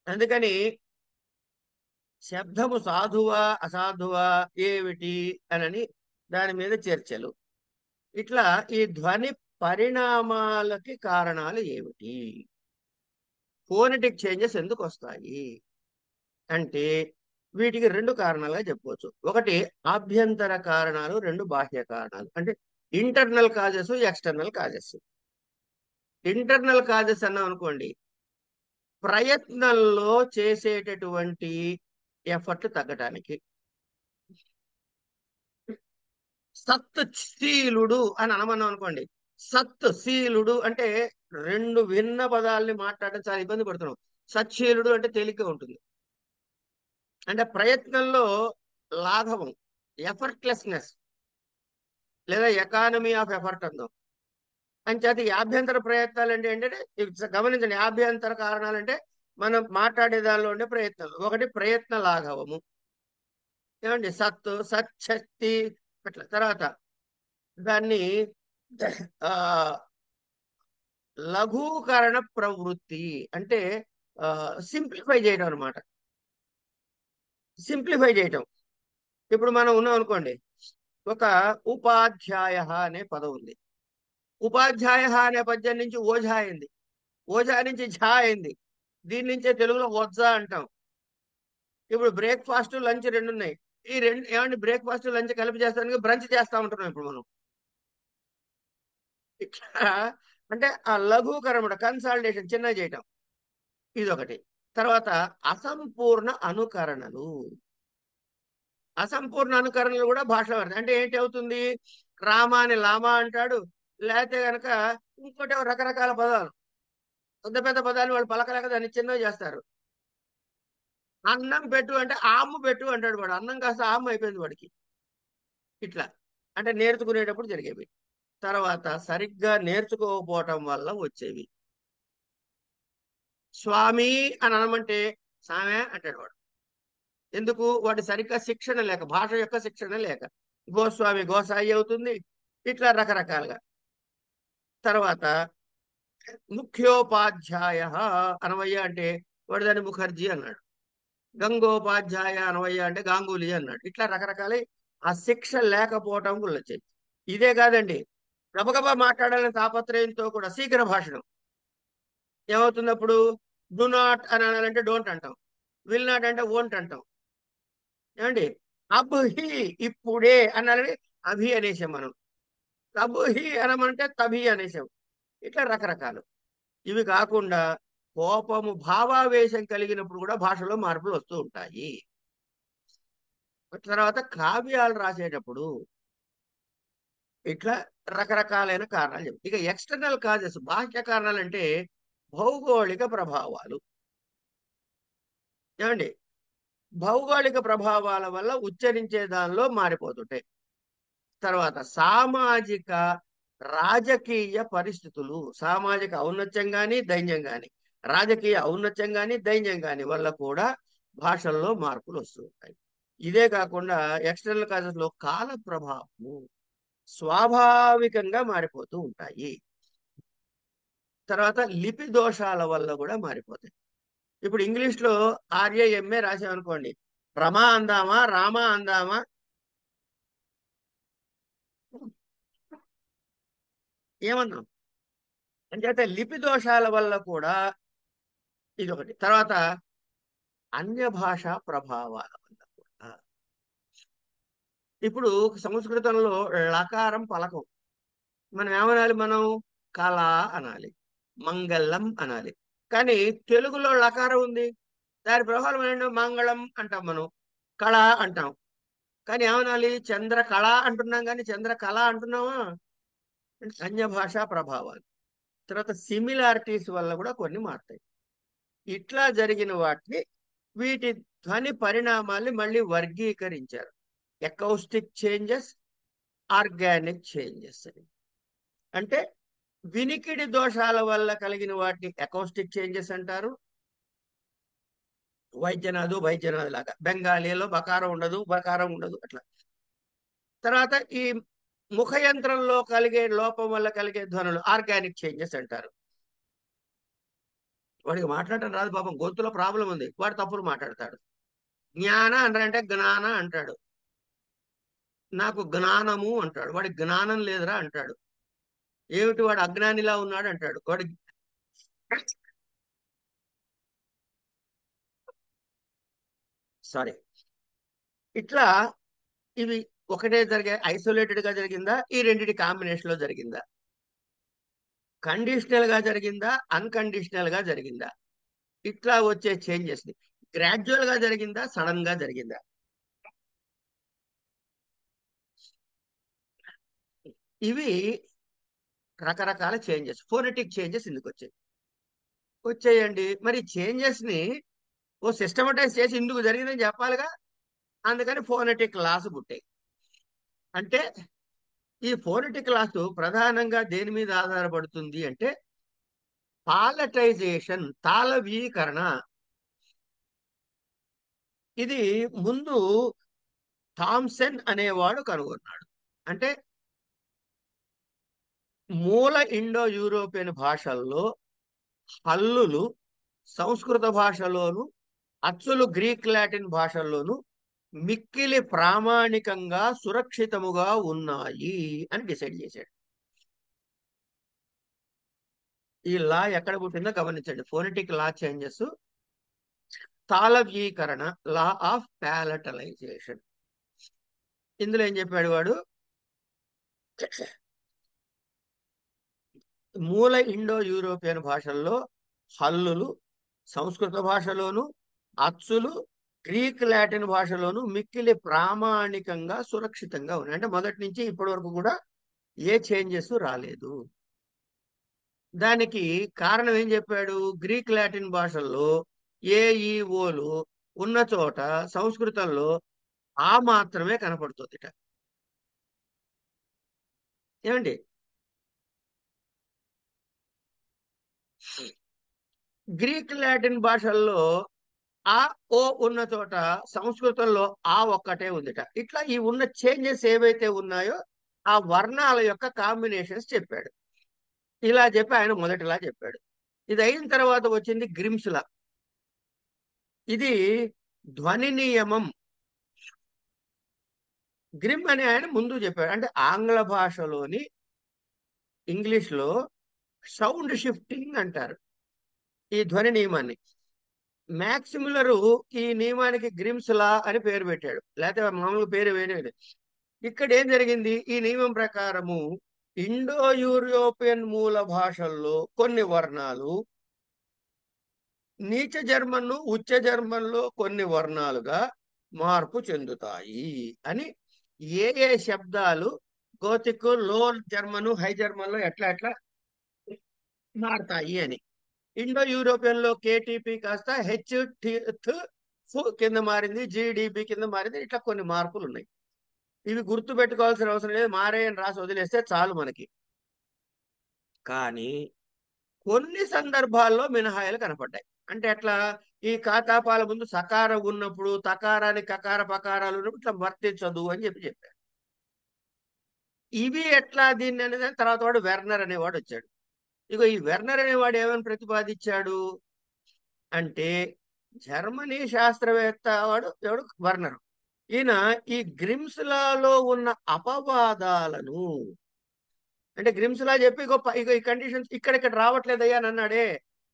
అందుకని శబ్దము సాధువా అసాధువా ఏమిటి అని దాని మీద చర్చలు. ఇట్లా ఈ ధ్వని పరిణామాలకి కారణాలు ఏమిటి, ఫోనెటిక్ చేంజెస్ ఎందుకు వస్తాయి అంటే వీటికి 2 కారణాలుగా చెప్పుకోవచ్చు. ఒకటి ఆభ్యంతర కారణాలు, 2 బాహ్య కారణాలు. అంటే internal causes, external causes. Internal causes అన్నాం అనుకోండి, ప్రయత్నంలో చేసేటటువంటి ఎఫర్ట్ తగ్గటానికి. సత్ శీలుడు అని అనమన్నాం అనుకోండి, సత్ శీలుడు అంటే 2 భిన్న పదాలని మాట్లాడడం చాలా ఇబ్బంది పడుతున్నాం. సచ్చీలుడు అంటే తేలిగ్గా ఉంటుంది. అంటే ప్రయత్నంలో లాఘవం, ఎఫర్ట్లెస్నెస్ లేదా ఎకానమీ ఆఫ్ ఎఫర్ట్ అందాం. అంచేత ఈ ఆభ్యంతర ప్రయత్నాలు అంటే ఏంటంటే గమనించండి, ఆభ్యంతర కారణాలు అంటే మనం మాట్లాడే దానిలో ఉండే ప్రయత్నాలు. ఒకటి ప్రయత్న లాఘవము, ఏమండి సత్తు సచ్చక్తి అట్లా. తర్వాత దాన్ని ఆ లఘూకరణ ప్రవృత్తి అంటే సింప్లిఫై చేయడం అనమాట. సింప్లిఫై చేయటం. ఇప్పుడు మనం ఉన్నాం అనుకోండి, ఒక ఉపాధ్యాయ అనే పదం ఉంది. ఉపాధ్యాయ అనే పద్యం నుంచి ఓఝా అయింది, ఓఝా నుంచి ఝా అయింది. దీని నుంచే తెలుగులో వజ్జ అంటాం. ఇప్పుడు బ్రేక్ఫాస్ట్ లంచ్ 2 ఉన్నాయి. ఈ 2 ఏమంటే బ్రేక్ఫాస్ట్ లంచ్ కలిపి చేస్తానికి బ్రంచ్ చేస్తా ఉంటున్నాం ఇప్పుడు మనం. ఇట్లా అంటే ఆ లఘూకరణ, కన్సాలిడేషన్, చిన్న చేయటం, ఇదొకటి. తర్వాత అసంపూర్ణ అనుకరణలు. అసంపూర్ణ అనుకరణలు కూడా భాషలో పడతాయి. అంటే ఏంటి అవుతుంది, రామాని లామా అంటాడు, లేకపోతే గనక ఇంకోటి రకరకాల పదాలు, పెద్ద పెద్ద పదాలు వాళ్ళు పలకలేక దాన్ని చిన్నవి చేస్తారు. అన్నం పెట్టు అంటే ఆమ్ము పెట్టు అంటాడు వాడు, అన్నం కాస్త ఆమ్ము అయిపోయింది వాడికి. ఇట్లా అంటే నేర్చుకునేటప్పుడు జరిగేవి. తర్వాత సరిగ్గా నేర్చుకోకపోవటం వల్ల వచ్చేవి. స్వామి అని అనమంటే సామె అంటాడు వాడు. ఎందుకు? వాటి సరిగ్గా శిక్షణ లేక, భాష యొక్క శిక్షణ లేక. గోస్వామి గోసాయి అవుతుంది. ఇట్లా రకరకాలుగా. తర్వాత ముఖ్యోపాధ్యాయ అనవయ్య అంటే వాడు దాన్ని ముఖర్జీ అన్నాడు. గంగోపాధ్యాయ అనవయ్య అంటే గాంగూలీ అన్నాడు. ఇట్లా రకరకాల ఆ శిక్ష లేకపోవటం వల్ల వచ్చేది. ఇదే కాదండి, గబగబా మాట్లాడాలనే తాపత్రయంతో కూడా శీఘ్ర భాషణం ఏమవుతుంది అప్పుడు? డు నాట్ అని అనాలంటే డోంట్ అంటాం, విల్ నాట్ అంటే ఓంట్ అంటాం. ఏమండి అబ్హి ఇప్పుడే అనాలని అభి అనేసాం మనం, అబ్హి అనమంటే తభి అనేసాం. ఇట్లా రకరకాలు. ఇవి కాకుండా కోపము, భావావేశం కలిగినప్పుడు కూడా భాషలో మార్పులు వస్తూ ఉంటాయి. తర్వాత కావ్యాలు రాసేటప్పుడు ఇట్లా రకరకాలైన కారణాలు చెప్పి. ఇక ఎక్స్టర్నల్ కాజెస్, బాహ్య కారణాలు అంటే భౌగోళిక ప్రభావాలు. ఏమండి భౌగోళిక ప్రభావాల వల్ల ఉచ్చరించే దానిలో మారిపోతుంటాయి. తర్వాత సామాజిక రాజకీయ పరిస్థితులు, సామాజిక ఔన్నత్యం కానీ దైన్యం కానీ, రాజకీయ ఔన్నత్యం కానీ దైన్యం కానీ వల్ల కూడా భాషల్లో మార్పులు వస్తూ ఉంటాయి. ఇదే కాకుండా ఎక్స్టర్నల్ కాజెస్ లో కాల ప్రభావము స్వాభావికంగా మారిపోతూ ఉంటాయి. తర్వాత లిపి దోషాల వల్ల కూడా మారిపోతాయి. ఇప్పుడు ఇంగ్లీష్ లో ఆర్ఏఎంఏ రాసామనుకోండి, రమా అందామా రామా అందామా, ఏమన్నాం? అంచేత లిపి దోషాల వల్ల కూడా ఇదొకటి. తర్వాత అన్య భాషా ప్రభావాల వల్ల కూడా. ఇప్పుడు సంస్కృతంలో లకారం పలకం. మనం ఏమనాలి? మనం కళ అనాలి, మంగళం అనాలి. కానీ తెలుగులో లకారం ఉంది. దాని ప్రభావం ఏంటంటే మంగళం అంటాం, మనం కళ అంటాం. కానీ ఏమనాలి? చంద్ర కళ అంటున్నాం, కానీ చంద్ర కళ అంటున్నామా? అంటే అన్య భాషా ప్రభావాలు. తర్వాత సిమిలారిటీస్ వల్ల కూడా కొన్ని మారుతాయి. ఇట్లా జరిగిన వాటిని, వీటి ధ్వని పరిణామాల్ని మళ్ళీ వర్గీకరించారు. ఎకౌస్టిక్ చేంజెస్, ఆర్గానిక్ చేంజెస్ అని. అంటే వినికిడి దోషాల వల్ల కలిగిన వాటిని ఎకౌస్టిక్ చేంజెస్ అంటారు. వైద్యనాథు లాగా బెంగాలీలో బకారం ఉండదు, బకారం ఉండదు అట్లా. తర్వాత ఈ ముఖ యంత్రంలో కలిగే లోపం వల్ల కలిగే ధ్వనులు ఆర్గానిక్ చేంజెస్ అంటారు. వాడికి మాట్లాడటం రాదు పాపం, గొంతులో ప్రాబ్లం ఉంది, వాడు తప్పులు మాట్లాడతాడు. జ్ఞాన అంటే జ్ఞాన అంటాడు, నాకు జ్ఞానము అంటాడు. వాడికి జ్ఞానం లేదురా అంటాడు. ఏమిటి వాడు అజ్ఞానిలా ఉన్నాడు అంటాడు వాడి. సారీ. ఇట్లా ఇవి ఒకటే జరిగే, ఐసోలేటెడ్ గా జరిగిందా, ఈ రెండింటి కాంబినేషన్ లో జరిగిందా, కండిషనల్ గా జరిగిందా, అన్కండిషనల్ గా జరిగిందా, ఇట్లా వచ్చే చేంజెస్ ని గ్రాడ్యువల్ గా జరిగిందా, సడన్ గా జరిగిందా, ఇవి రకరకాల చేంజెస్, ఫోనెటిక్ చేంజెస్ ఇందుకు వచ్చాయండి. మరి చేంజెస్ ని ఓ సిస్టమటైజ్ చేసి ఇందుకు జరిగిందని చెప్పాలిగా. అందుకని ఫోనెటిక్ లాస్ పుట్టాయి. అంటే ఈ ఫోనెటిక్ లాస్ ప్రధానంగా దేని మీద ఆధారపడుతుంది అంటే పాలటైజేషన్, తాళవీకరణ. ఇది ముందు థామ్సన్ అనేవాడు కనుగొన్నాడు. అంటే మూల ఇండో యూరోపియన్ భాషల్లో హల్లులు సంస్కృత భాషలోను, అచ్చులు గ్రీక్ లాటిన్ భాషల్లోను మిక్కిలి ప్రామాణికంగా సురక్షితముగా ఉన్నాయి అని డిసైడ్ చేశాడు. ఈ లా ఎక్కడ పుట్టిందో గమనించండి. ఫోనెటిక్ లా చేంజెస్, తాళవ్యీకరణ, లా ఆఫ్ ప్యాలటలైజేషన్. ఇందులో ఏం చెప్పాడు వాడు? మూల ఇండో యూరోపియన్ భాషల్లో హల్లులు సంస్కృత భాషలోను, అచ్చులు గ్రీక్ లాటిన్ భాషలోను మిక్కిలి ప్రామాణికంగా సురక్షితంగా ఉన్నాయి. అంటే మొదటి నుంచి ఇప్పటి వరకు కూడా ఏ చేంజెస్ రాలేదు. దానికి కారణం ఏం చెప్పాడు? గ్రీక్ లాటిన్ భాషల్లో ఏఈఓలు ఉన్న చోట సంస్కృతంలో ఆ మాత్రమే కనపడుతుందిట. ఏమండి? గ్రీక్ లాటిన్ భాషల్లో ఆ ఓ ఉన్న చోట సంస్కృతంలో ఆ ఒక్కటే ఉందిట. ఇట్లా ఈ ఉన్న చేంజెస్ ఏవైతే ఉన్నాయో ఆ వర్ణాల యొక్క కాంబినేషన్స్ చెప్పాడు. ఇలా చెప్పి ఆయన మొదటిలా చెప్పాడు. ఇది అయిన తర్వాత వచ్చింది గ్రిమ్స్ లా. ఇది ధ్వని నియమం. గ్రిమ్ అని ఆయన ముందు చెప్పాడు. అంటే ఆంగ్ల భాషలోని, ఇంగ్లీష్ లో సౌండ్ షిఫ్టింగ్ అంటారు ఈ ధ్వని నియమాన్ని. మ్యాక్స్ ముల్లరు ఈ నియమానికి గ్రిమ్స్ లా అని పేరు పెట్టాడు, లేకపోతే మామూలు పేరు వేరే. ఇక్కడ ఏం జరిగింది? ఈ నియమం ప్రకారము ఇండో యూరోపియన్ మూల భాషల్లో కొన్ని వర్ణాలు నీచ జర్మన్, ఉచ్చ జర్మన్లో కొన్ని వర్ణాలుగా మార్పు చెందుతాయి అని, ఏ ఏ శబ్దాలు గోతిక్, లో జర్మను, హై జర్మన్లో ఎట్లా ఎట్లా మారుతాయి అని. ఇండో యూరోపియన్ లో కేటీపీ కాస్త కింద మారింది, జిడిపి కింద మారింది. ఇట్లా కొన్ని మార్పులు ఉన్నాయి. ఇవి గుర్తు పెట్టుకోవాల్సిన అవసరం లేదు, మారేయని రాసి వదిలేస్తే చాలు మనకి. కానీ కొన్ని సందర్భాల్లో మినహాయిలు కనపడ్డాయి. అంటే ఎట్లా? ఈ కాతాపాల ముందు సకారం ఉన్నప్పుడు, తకారానికి కకార పకారాలు ఉన్నప్పుడు ఇట్లా వర్తించదు అని చెప్పారు. ఇవి ఎట్లా దీన్ని అనేది తర్వాత వాడు వెర్నర్ అనేవాడు వచ్చాడు. ఇగో ఈ వెర్నర్ అనేవాడు ఏమని ప్రతిపాదించాడు అంటే, జర్మనీ శాస్త్రవేత్త వాడు ఎవడు? వర్నర్. ఈయన ఈ గ్రిమ్స్ లాలో ఉన్న అపవాదాలను, అంటే గ్రిమ్స్ లా చెప్పి ఇగో ఈ కండిషన్స్ ఇక్కడ రావట్లేదయ్యా అని అన్నాడే,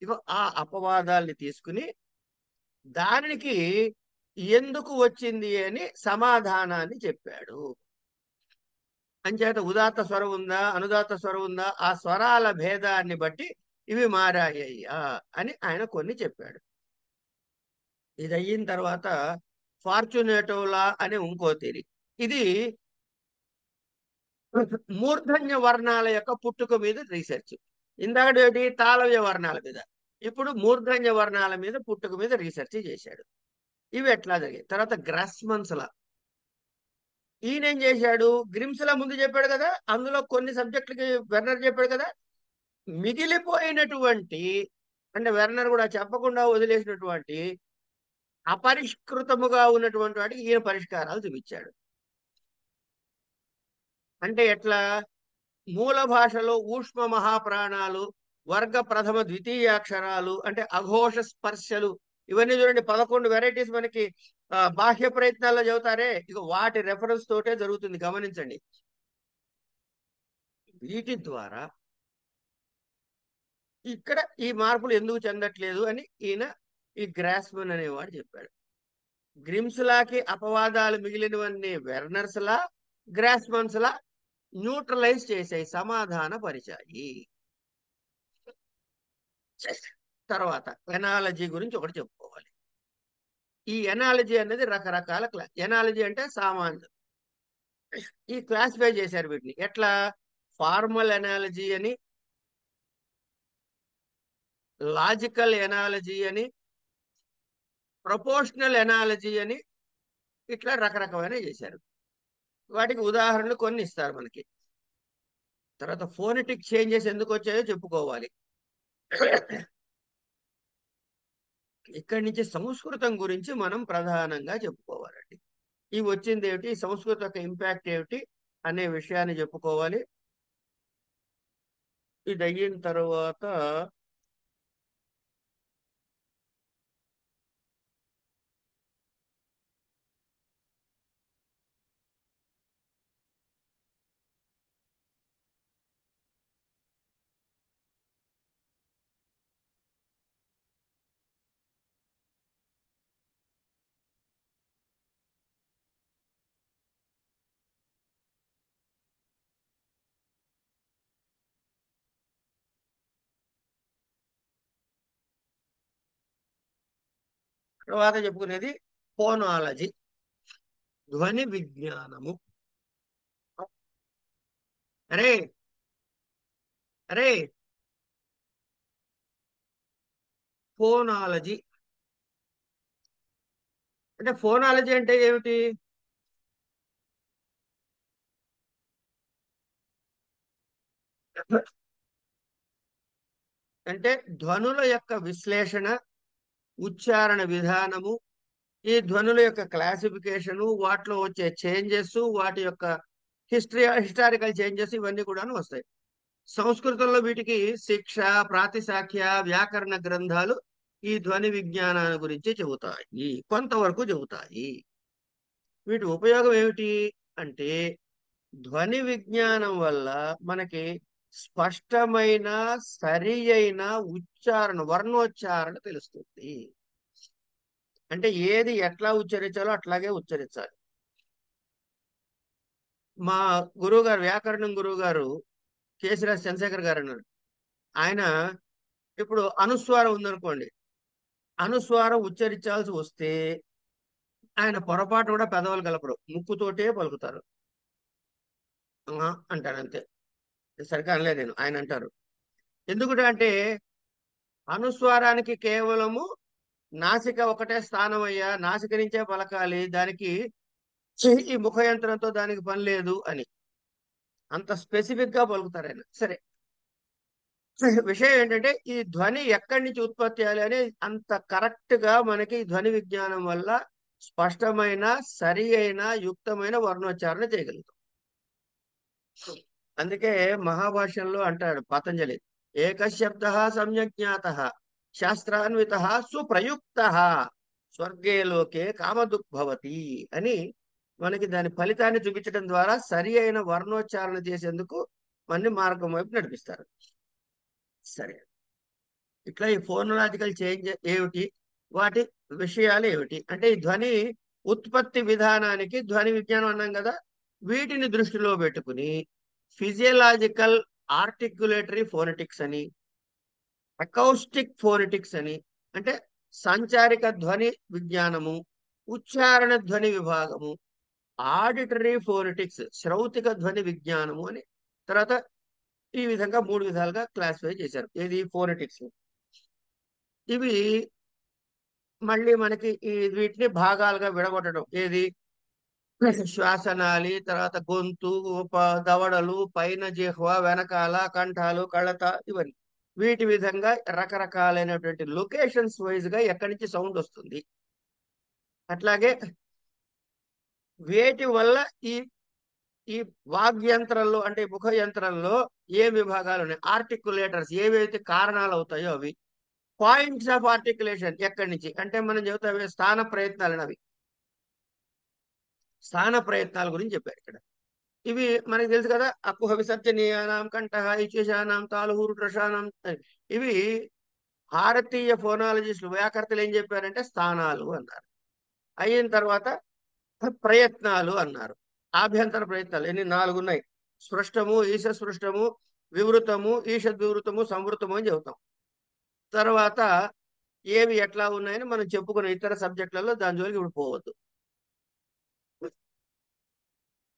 ఇక ఆ అపవాదాల్ని తీసుకుని దానికి ఎందుకు వచ్చింది అని సమాధానాన్ని చెప్పాడు. అంచేత ఉదాత్త స్వరం ఉందా, అనుదాత్త స్వరం ఉందా, ఆ స్వరాల భేదాన్ని బట్టి ఇవి మారాయ్యా అని ఆయన కొన్ని చెప్పాడు. ఇది అయిన తర్వాత ఫార్చునేటోలా అనే ఇంకో థియరీ. ఇది మూర్ధన్య వర్ణాల యొక్క పుట్టుక మీద రీసెర్చ్. ఇందాకటి తాళవ్య వర్ణాల మీద, ఇప్పుడు మూర్ధన్య వర్ణాల మీద పుట్టుక మీద రీసెర్చ్ చేశాడు. ఇవి ఎట్లా జరిగాయి. తర్వాత గ్రాస్మన్స్లా ఈయన ఏం చేశాడు, గ్రిమ్స్లా ముందు చెప్పాడు కదా, అందులో కొన్ని సబ్జెక్టులకి వెర్నర్ చెప్పాడు కదా, మిగిలిపోయినటువంటి అంటే వెర్నర్ కూడా చెప్పకుండా వదిలేసినటువంటి అపరిష్కృతముగా ఉన్నటువంటి వాటికి ఈయన పరిష్కారాలు చూపించాడు. అంటే ఎట్లా, మూల భాషలో ఊష్మ మహాప్రాణాలు, వర్గ ప్రథమ ద్వితీయాక్షరాలు అంటే అఘోష స్పర్శలు, ఇవన్నీ చూడండి 11 వెరైటీస్ మనకి బాహ్య ప్రయత్నాల్లో చదువుతారే, ఇక వాటి రెఫరెన్స్ తోటే జరుగుతుంది, గమనించండి. వీటి ద్వారా ఇక్కడ ఈ మార్పులు ఎందుకు చెందట్లేదు అని ఈయన ఈ గ్రాస్మన్ అనేవాడు చెప్పాడు. గ్రిమ్స్ లాకి అపవాదాలు మిగిలినవన్నీ వెర్నర్స్ లా, గ్రాస్మన్స్ లా న్యూట్రలైజ్ చేసాయి, సమాధాన పరిచాయి. తర్వాత ఎనాలజీ గురించి ఒకటి చెప్పుకోవాలి. ఈ ఎనాలజీ అనేది రకరకాల ఎనాలజీ అంటే సామాన్య, ఈ క్లాసిఫై చేశారు వీటిని. ఎట్లా, ఫార్మల్ ఎనాలజీ అని, లాజికల్ ఎనాలజీ అని, ప్రపోర్షనల్ ఎనాలజీ అని, ఇట్లా రకరకమైన చేశారు. వాటికి ఉదాహరణలు కొన్ని ఇస్తారు మనకి. తర్వాత ఫోనెటిక్ చేంజెస్ ఎందుకు వచ్చాయో చెప్పుకోవాలి. ఇక్కడి నుంచి సంస్కృతం గురించి మనం ప్రధానంగా చెప్పుకోవాలండి. ఇవి వచ్చింది ఏమిటి, సంస్కృతం యొక్క ఇంపాక్ట్ ఏమిటి అనే విషయాన్ని చెప్పుకోవాలి. ఇది అయిన తర్వాత చెప్పుకునేది ఫోనాలజీ, ధ్వని విజ్ఞానము. అరే అరే ఫోనాలజీ అంటే, ఫోనాలజీ అంటే ఏమిటి, అంటే ధ్వనుల యొక్క విశ్లేషణ, ఉచ్చారణ విధానము, ఈ ధ్వనుల యొక్క క్లాసిఫికేషను, వాటిలో వచ్చే చేంజెస్, వాటి యొక్క హిస్టారికల్ చేంజెస్, ఇవన్నీ కూడాను వస్తాయి. సంస్కృతంలో వీటికి శిక్ష, ప్రాతిశాఖ్య, వ్యాకరణ గ్రంథాలు ఈ ధ్వని విజ్ఞానాన్ని గురించి చెబుతాయి, కొంతవరకు చెబుతాయి. వీటి ఉపయోగం ఏమిటి అంటే, ధ్వని విజ్ఞానం వల్ల మనకి స్పష్టమైన సరి అయిన ఉచ్చారణ, వర్ణోచ్చారణ తెలుస్తుంది. అంటే ఏది ఎట్లా ఉచ్చరించాలో అట్లాగే ఉచ్చరించాలి. మా గురువు గారు, వ్యాకరణం గురువు గారు కేశిరాజ్ చంద్రశేఖర్ గారు అన్నారు. ఆయన ఇప్పుడు అనుస్వారం ఉందనుకోండి, అనుస్వారం ఉచ్చరించాల్సి వస్తే ఆయన పొరపాటు కూడా పెదవులు కలపరు, ముక్కుతోటే పలుకుతారు. అంటారు అంతే, సరిగ్గా అనలేదు నేను, ఆయన అంటారు. ఎందుకంటే అనుస్వారానికి కేవలము నాసిక ఒకటే స్థానం అయ్యా, నాసిక నుంచే పలకాలి, దానికి ఈ ముఖ యంత్రంతో దానికి పని లేదు అని అంత స్పెసిఫిక్ గా పలుకుతారు ఆయన. సరే, విషయం ఏంటంటే ఈ ధ్వని ఎక్కడి నుంచి ఉత్పత్తి అయ్యాలి అని అంత కరెక్ట్ గా మనకి ధ్వని విజ్ఞానం వల్ల స్పష్టమైన సరి అయిన యుక్తమైన వర్ణోచ్చారణ చేయగలుగుతాం. అందుకే మహాభాష్యంలో అంటాడు పతంజలి, ఏకశబ్ద సమ్యజ్ఞాత శాస్త్రాన్విత సుప్రయుక్త స్వర్గే లోకే కామదుగ్భవతి అని మనకి దాని ఫలితాన్ని చూపించడం ద్వారా సరి అయిన వర్ణోచ్చారణ చేసేందుకు మన మార్గం వైపు నడిపిస్తారు. సరే, ఇట్లా ఈ ఫోనోలాజికల్ చేంజ్ ఏమిటి, వాటి విషయాలు ఏమిటి అంటే ఈ ధ్వని ఉత్పత్తి విధానానికి ధ్వని విజ్ఞానం అన్నాం కదా, వీటిని దృష్టిలో పెట్టుకుని ఫిజియలాజికల్ ఆర్టిక్యులేటరీ ఫోనెటిక్స్ అని, అకౌస్టిక్ ఫోనెటిక్స్ అని అంటే సంచారిక ధ్వని విజ్ఞానము, ఉచ్చారణ ధ్వని విభాగము, ఆడిటరీ ఫోనెటిక్స్ శ్రౌతిక ధ్వని విజ్ఞానము అని తర్వాత ఈ విధంగా 3 విధాలుగా క్లాసిఫై చేశారు ఏది ఫోనెటిక్స్. ఇవి మళ్ళీ మనకి వీటిని భాగాలుగా విడగొట్టడం ఏది శ్వాసనాళి, తర్వాత గొంతు, దవడలు, పైన జిహ్వ, వెనకాల కంఠాలు, కళ్ళత, ఇవన్నీ వీటి విధంగా రకరకాలైనటువంటి లొకేషన్స్ వైజ్ గా ఎక్కడి నుంచి సౌండ్ వస్తుంది, అట్లాగే వేటి వల్ల ఈ ఈ వాగ్యంత్రంలో అంటే ముఖ యంత్రంలో ఏ విభాగాలు ఉన్నాయి, ఆర్టికులేటర్స్ ఏవైతే కారణాలు అవుతాయో అవి, పాయింట్స్ ఆఫ్ ఆర్టికులేషన్ ఎక్కడి నుంచి అంటే మనం చెబుతాం స్థాన ప్రయత్నాలు, అవి స్థాన ప్రయత్నాల గురించి చెప్పారు ఇక్కడ. ఇవి మనకి తెలుసు కదా, అకుహ విసర్జనీయానాం కంఠః ఇచ్చేషానాం తాళుహూరు రషానాం, ఇవి భారతీయ ఫోనాలజిస్టులు వ్యాకర్తలు ఏం చెప్పారంటే స్థానాలు అన్నారు. అయిన తర్వాత ప్రయత్నాలు అన్నారు. ఆభ్యంతర ప్రయత్నాలు ఎన్ని 4 ఉన్నాయి, స్పృష్టము, ఈశ స్పృష్టము, వివృతము, ఈషద్ వివృతము, సంవృతము అని చెబుతాం. తర్వాత ఏవి ఎట్లా ఉన్నాయని మనం చెప్పుకున్న ఇతర సబ్జెక్టులలో దాని జోలికి ఇప్పుడు పోవద్దు.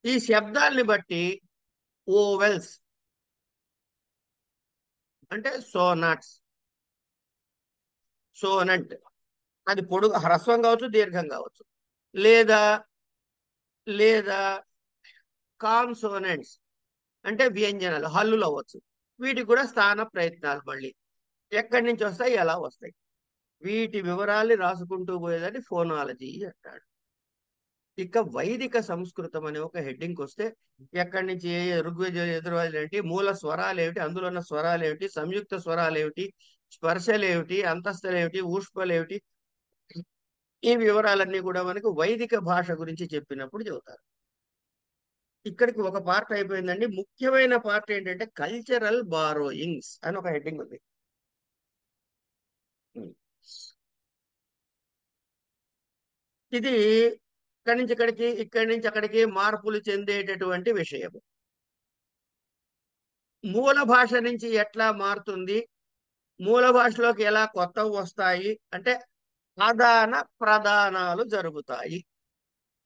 ఈ శబ్దాల్ని బట్టి ఓవెల్స్ అంటే సోనాట్స్, సోనంట్ అది పొడుగు హ్రస్వం కావచ్చు, దీర్ఘం కావచ్చు, లేదా లేదా కాన్సోనెంట్స్ అంటే వ్యంజనాలు హల్లులు అవ్వచ్చు. వీటికి కూడా స్థాన ప్రయత్నాలు మళ్ళీ ఎక్కడి నుంచి వస్తాయి, ఎలా వస్తాయి, వీటి వివరాల్ని రాసుకుంటూ పోయేదాన్ని ఫోనాలజీ అంటాడు. ఇక వైదిక సంస్కృతం అనే ఒక హెడ్డింగ్ వస్తే ఎక్కడి నుంచి ఋగ్వేద యజుర్వేదాలు ఏంటి, మూల స్వరాలు ఏమిటి, అందులో ఉన్న స్వరాలు ఏమిటి, సంయుక్త స్వరాలు ఏమిటి, స్పర్శలు ఏమిటి, అంతస్తులు ఏమిటి, ఊష్పలు ఏమిటి, ఈ వివరాలన్నీ కూడా మనకు వైదిక భాష గురించి చెప్పినప్పుడు చెబుతారు. ఇక్కడికి ఒక పార్ట్ అయిపోయిందండి. ముఖ్యమైన పార్ట్ ఏంటంటే కల్చరల్ బారోయింగ్స్ అని ఒక హెడ్డింగ్ ఉంది. ఇది ఇక్కడి నుంచి ఇక్కడికి, ఇక్కడి నుంచి అక్కడికి మార్పులు చెందేటటువంటి విషయం. మూల భాష నుంచి ఎట్లా మారుతుంది, మూల భాషలోకి ఎలా కొత్తవి వస్తాయి అంటే ఆదాన ప్రదానాలు జరుగుతాయి.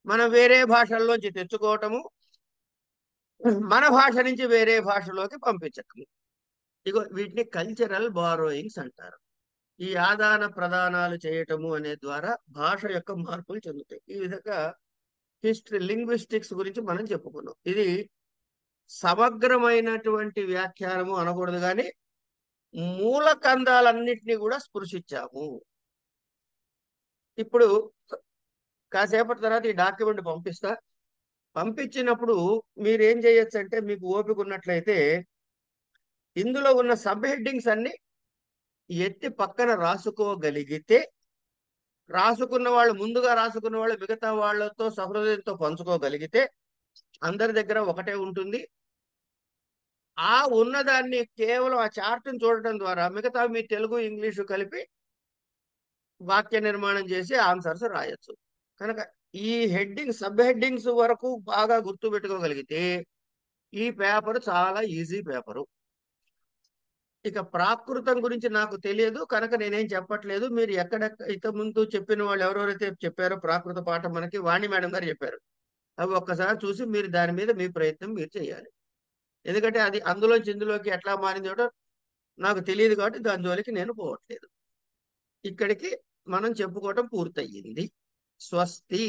మనం వేరే భాషల్లోంచి తెచ్చుకోవటము, మన భాష నుంచి వేరే భాషలోకి పంపించటము, ఇగో వీటిని కల్చరల్ బారోయింగ్స్ అంటారు. ఈ ఆదాన ప్రదానాలు చేయటము అనే ద్వారా భాష యొక్క మార్పులు చెందుతాయి. ఈ విధంగా హిస్టరీ లింగ్విస్టిక్స్ గురించి మనం చెప్పుకున్నాం. ఇది సమగ్రమైనటువంటి వ్యాఖ్యానము అనకూడదు, కానీ మూల కందాలన్నింటినీ కూడా స్పృశించాము. ఇప్పుడు కాసేపటి తర్వాత ఈ డాక్యుమెంట్ పంపిస్తా. పంపించినప్పుడు మీరు ఏం చేయొచ్చు అంటే మీకు ఓపిక ఉన్నట్లయితే ఇందులో ఉన్న సబ్ హెడ్డింగ్స్ అన్ని ఎత్తి పక్కన రాసుకోగలిగితే, రాసుకున్న వాళ్ళు ముందుగా రాసుకున్న వాళ్ళు మిగతా వాళ్ళతో సహృదయంతో పంచుకోగలిగితే అందరి దగ్గర ఒకటే ఉంటుంది. ఆ ఉన్నదాన్ని కేవలం ఆ చార్ట్ని చూడటం ద్వారా మిగతా మీ తెలుగు ఇంగ్లీషు కలిపి వాక్య నిర్మాణం చేసి ఆన్సర్స్ రాయొచ్చు. కనుక ఈ హెడ్డింగ్ సబ్ హెడ్డింగ్స్ వరకు బాగా గుర్తు పెట్టుకోగలిగితే ఈ పేపర్ చాలా ఈజీ పేపరు. ఇక ప్రాకృతం గురించి నాకు తెలియదు కనుక నేనేం చెప్పట్లేదు. మీరు ఇంత ముందు చెప్పిన వాళ్ళు ఎవరెవరైతే చెప్పారో ప్రాకృత పాఠం మనకి వాణి మేడం గారు చెప్పారు, అవి ఒక్కసారి చూసి మీరు దాని మీద మీ ప్రయత్నం మీరు చేయాలి. ఎందుకంటే అది అందులోంచి ఇందులోకి ఎట్లా మారింది కూడా నాకు తెలియదు కాబట్టి దాని జోలికి నేను పోవట్లేదు. ఇక్కడికి మనం చెప్పుకోవటం పూర్తయింది. స్వస్తి.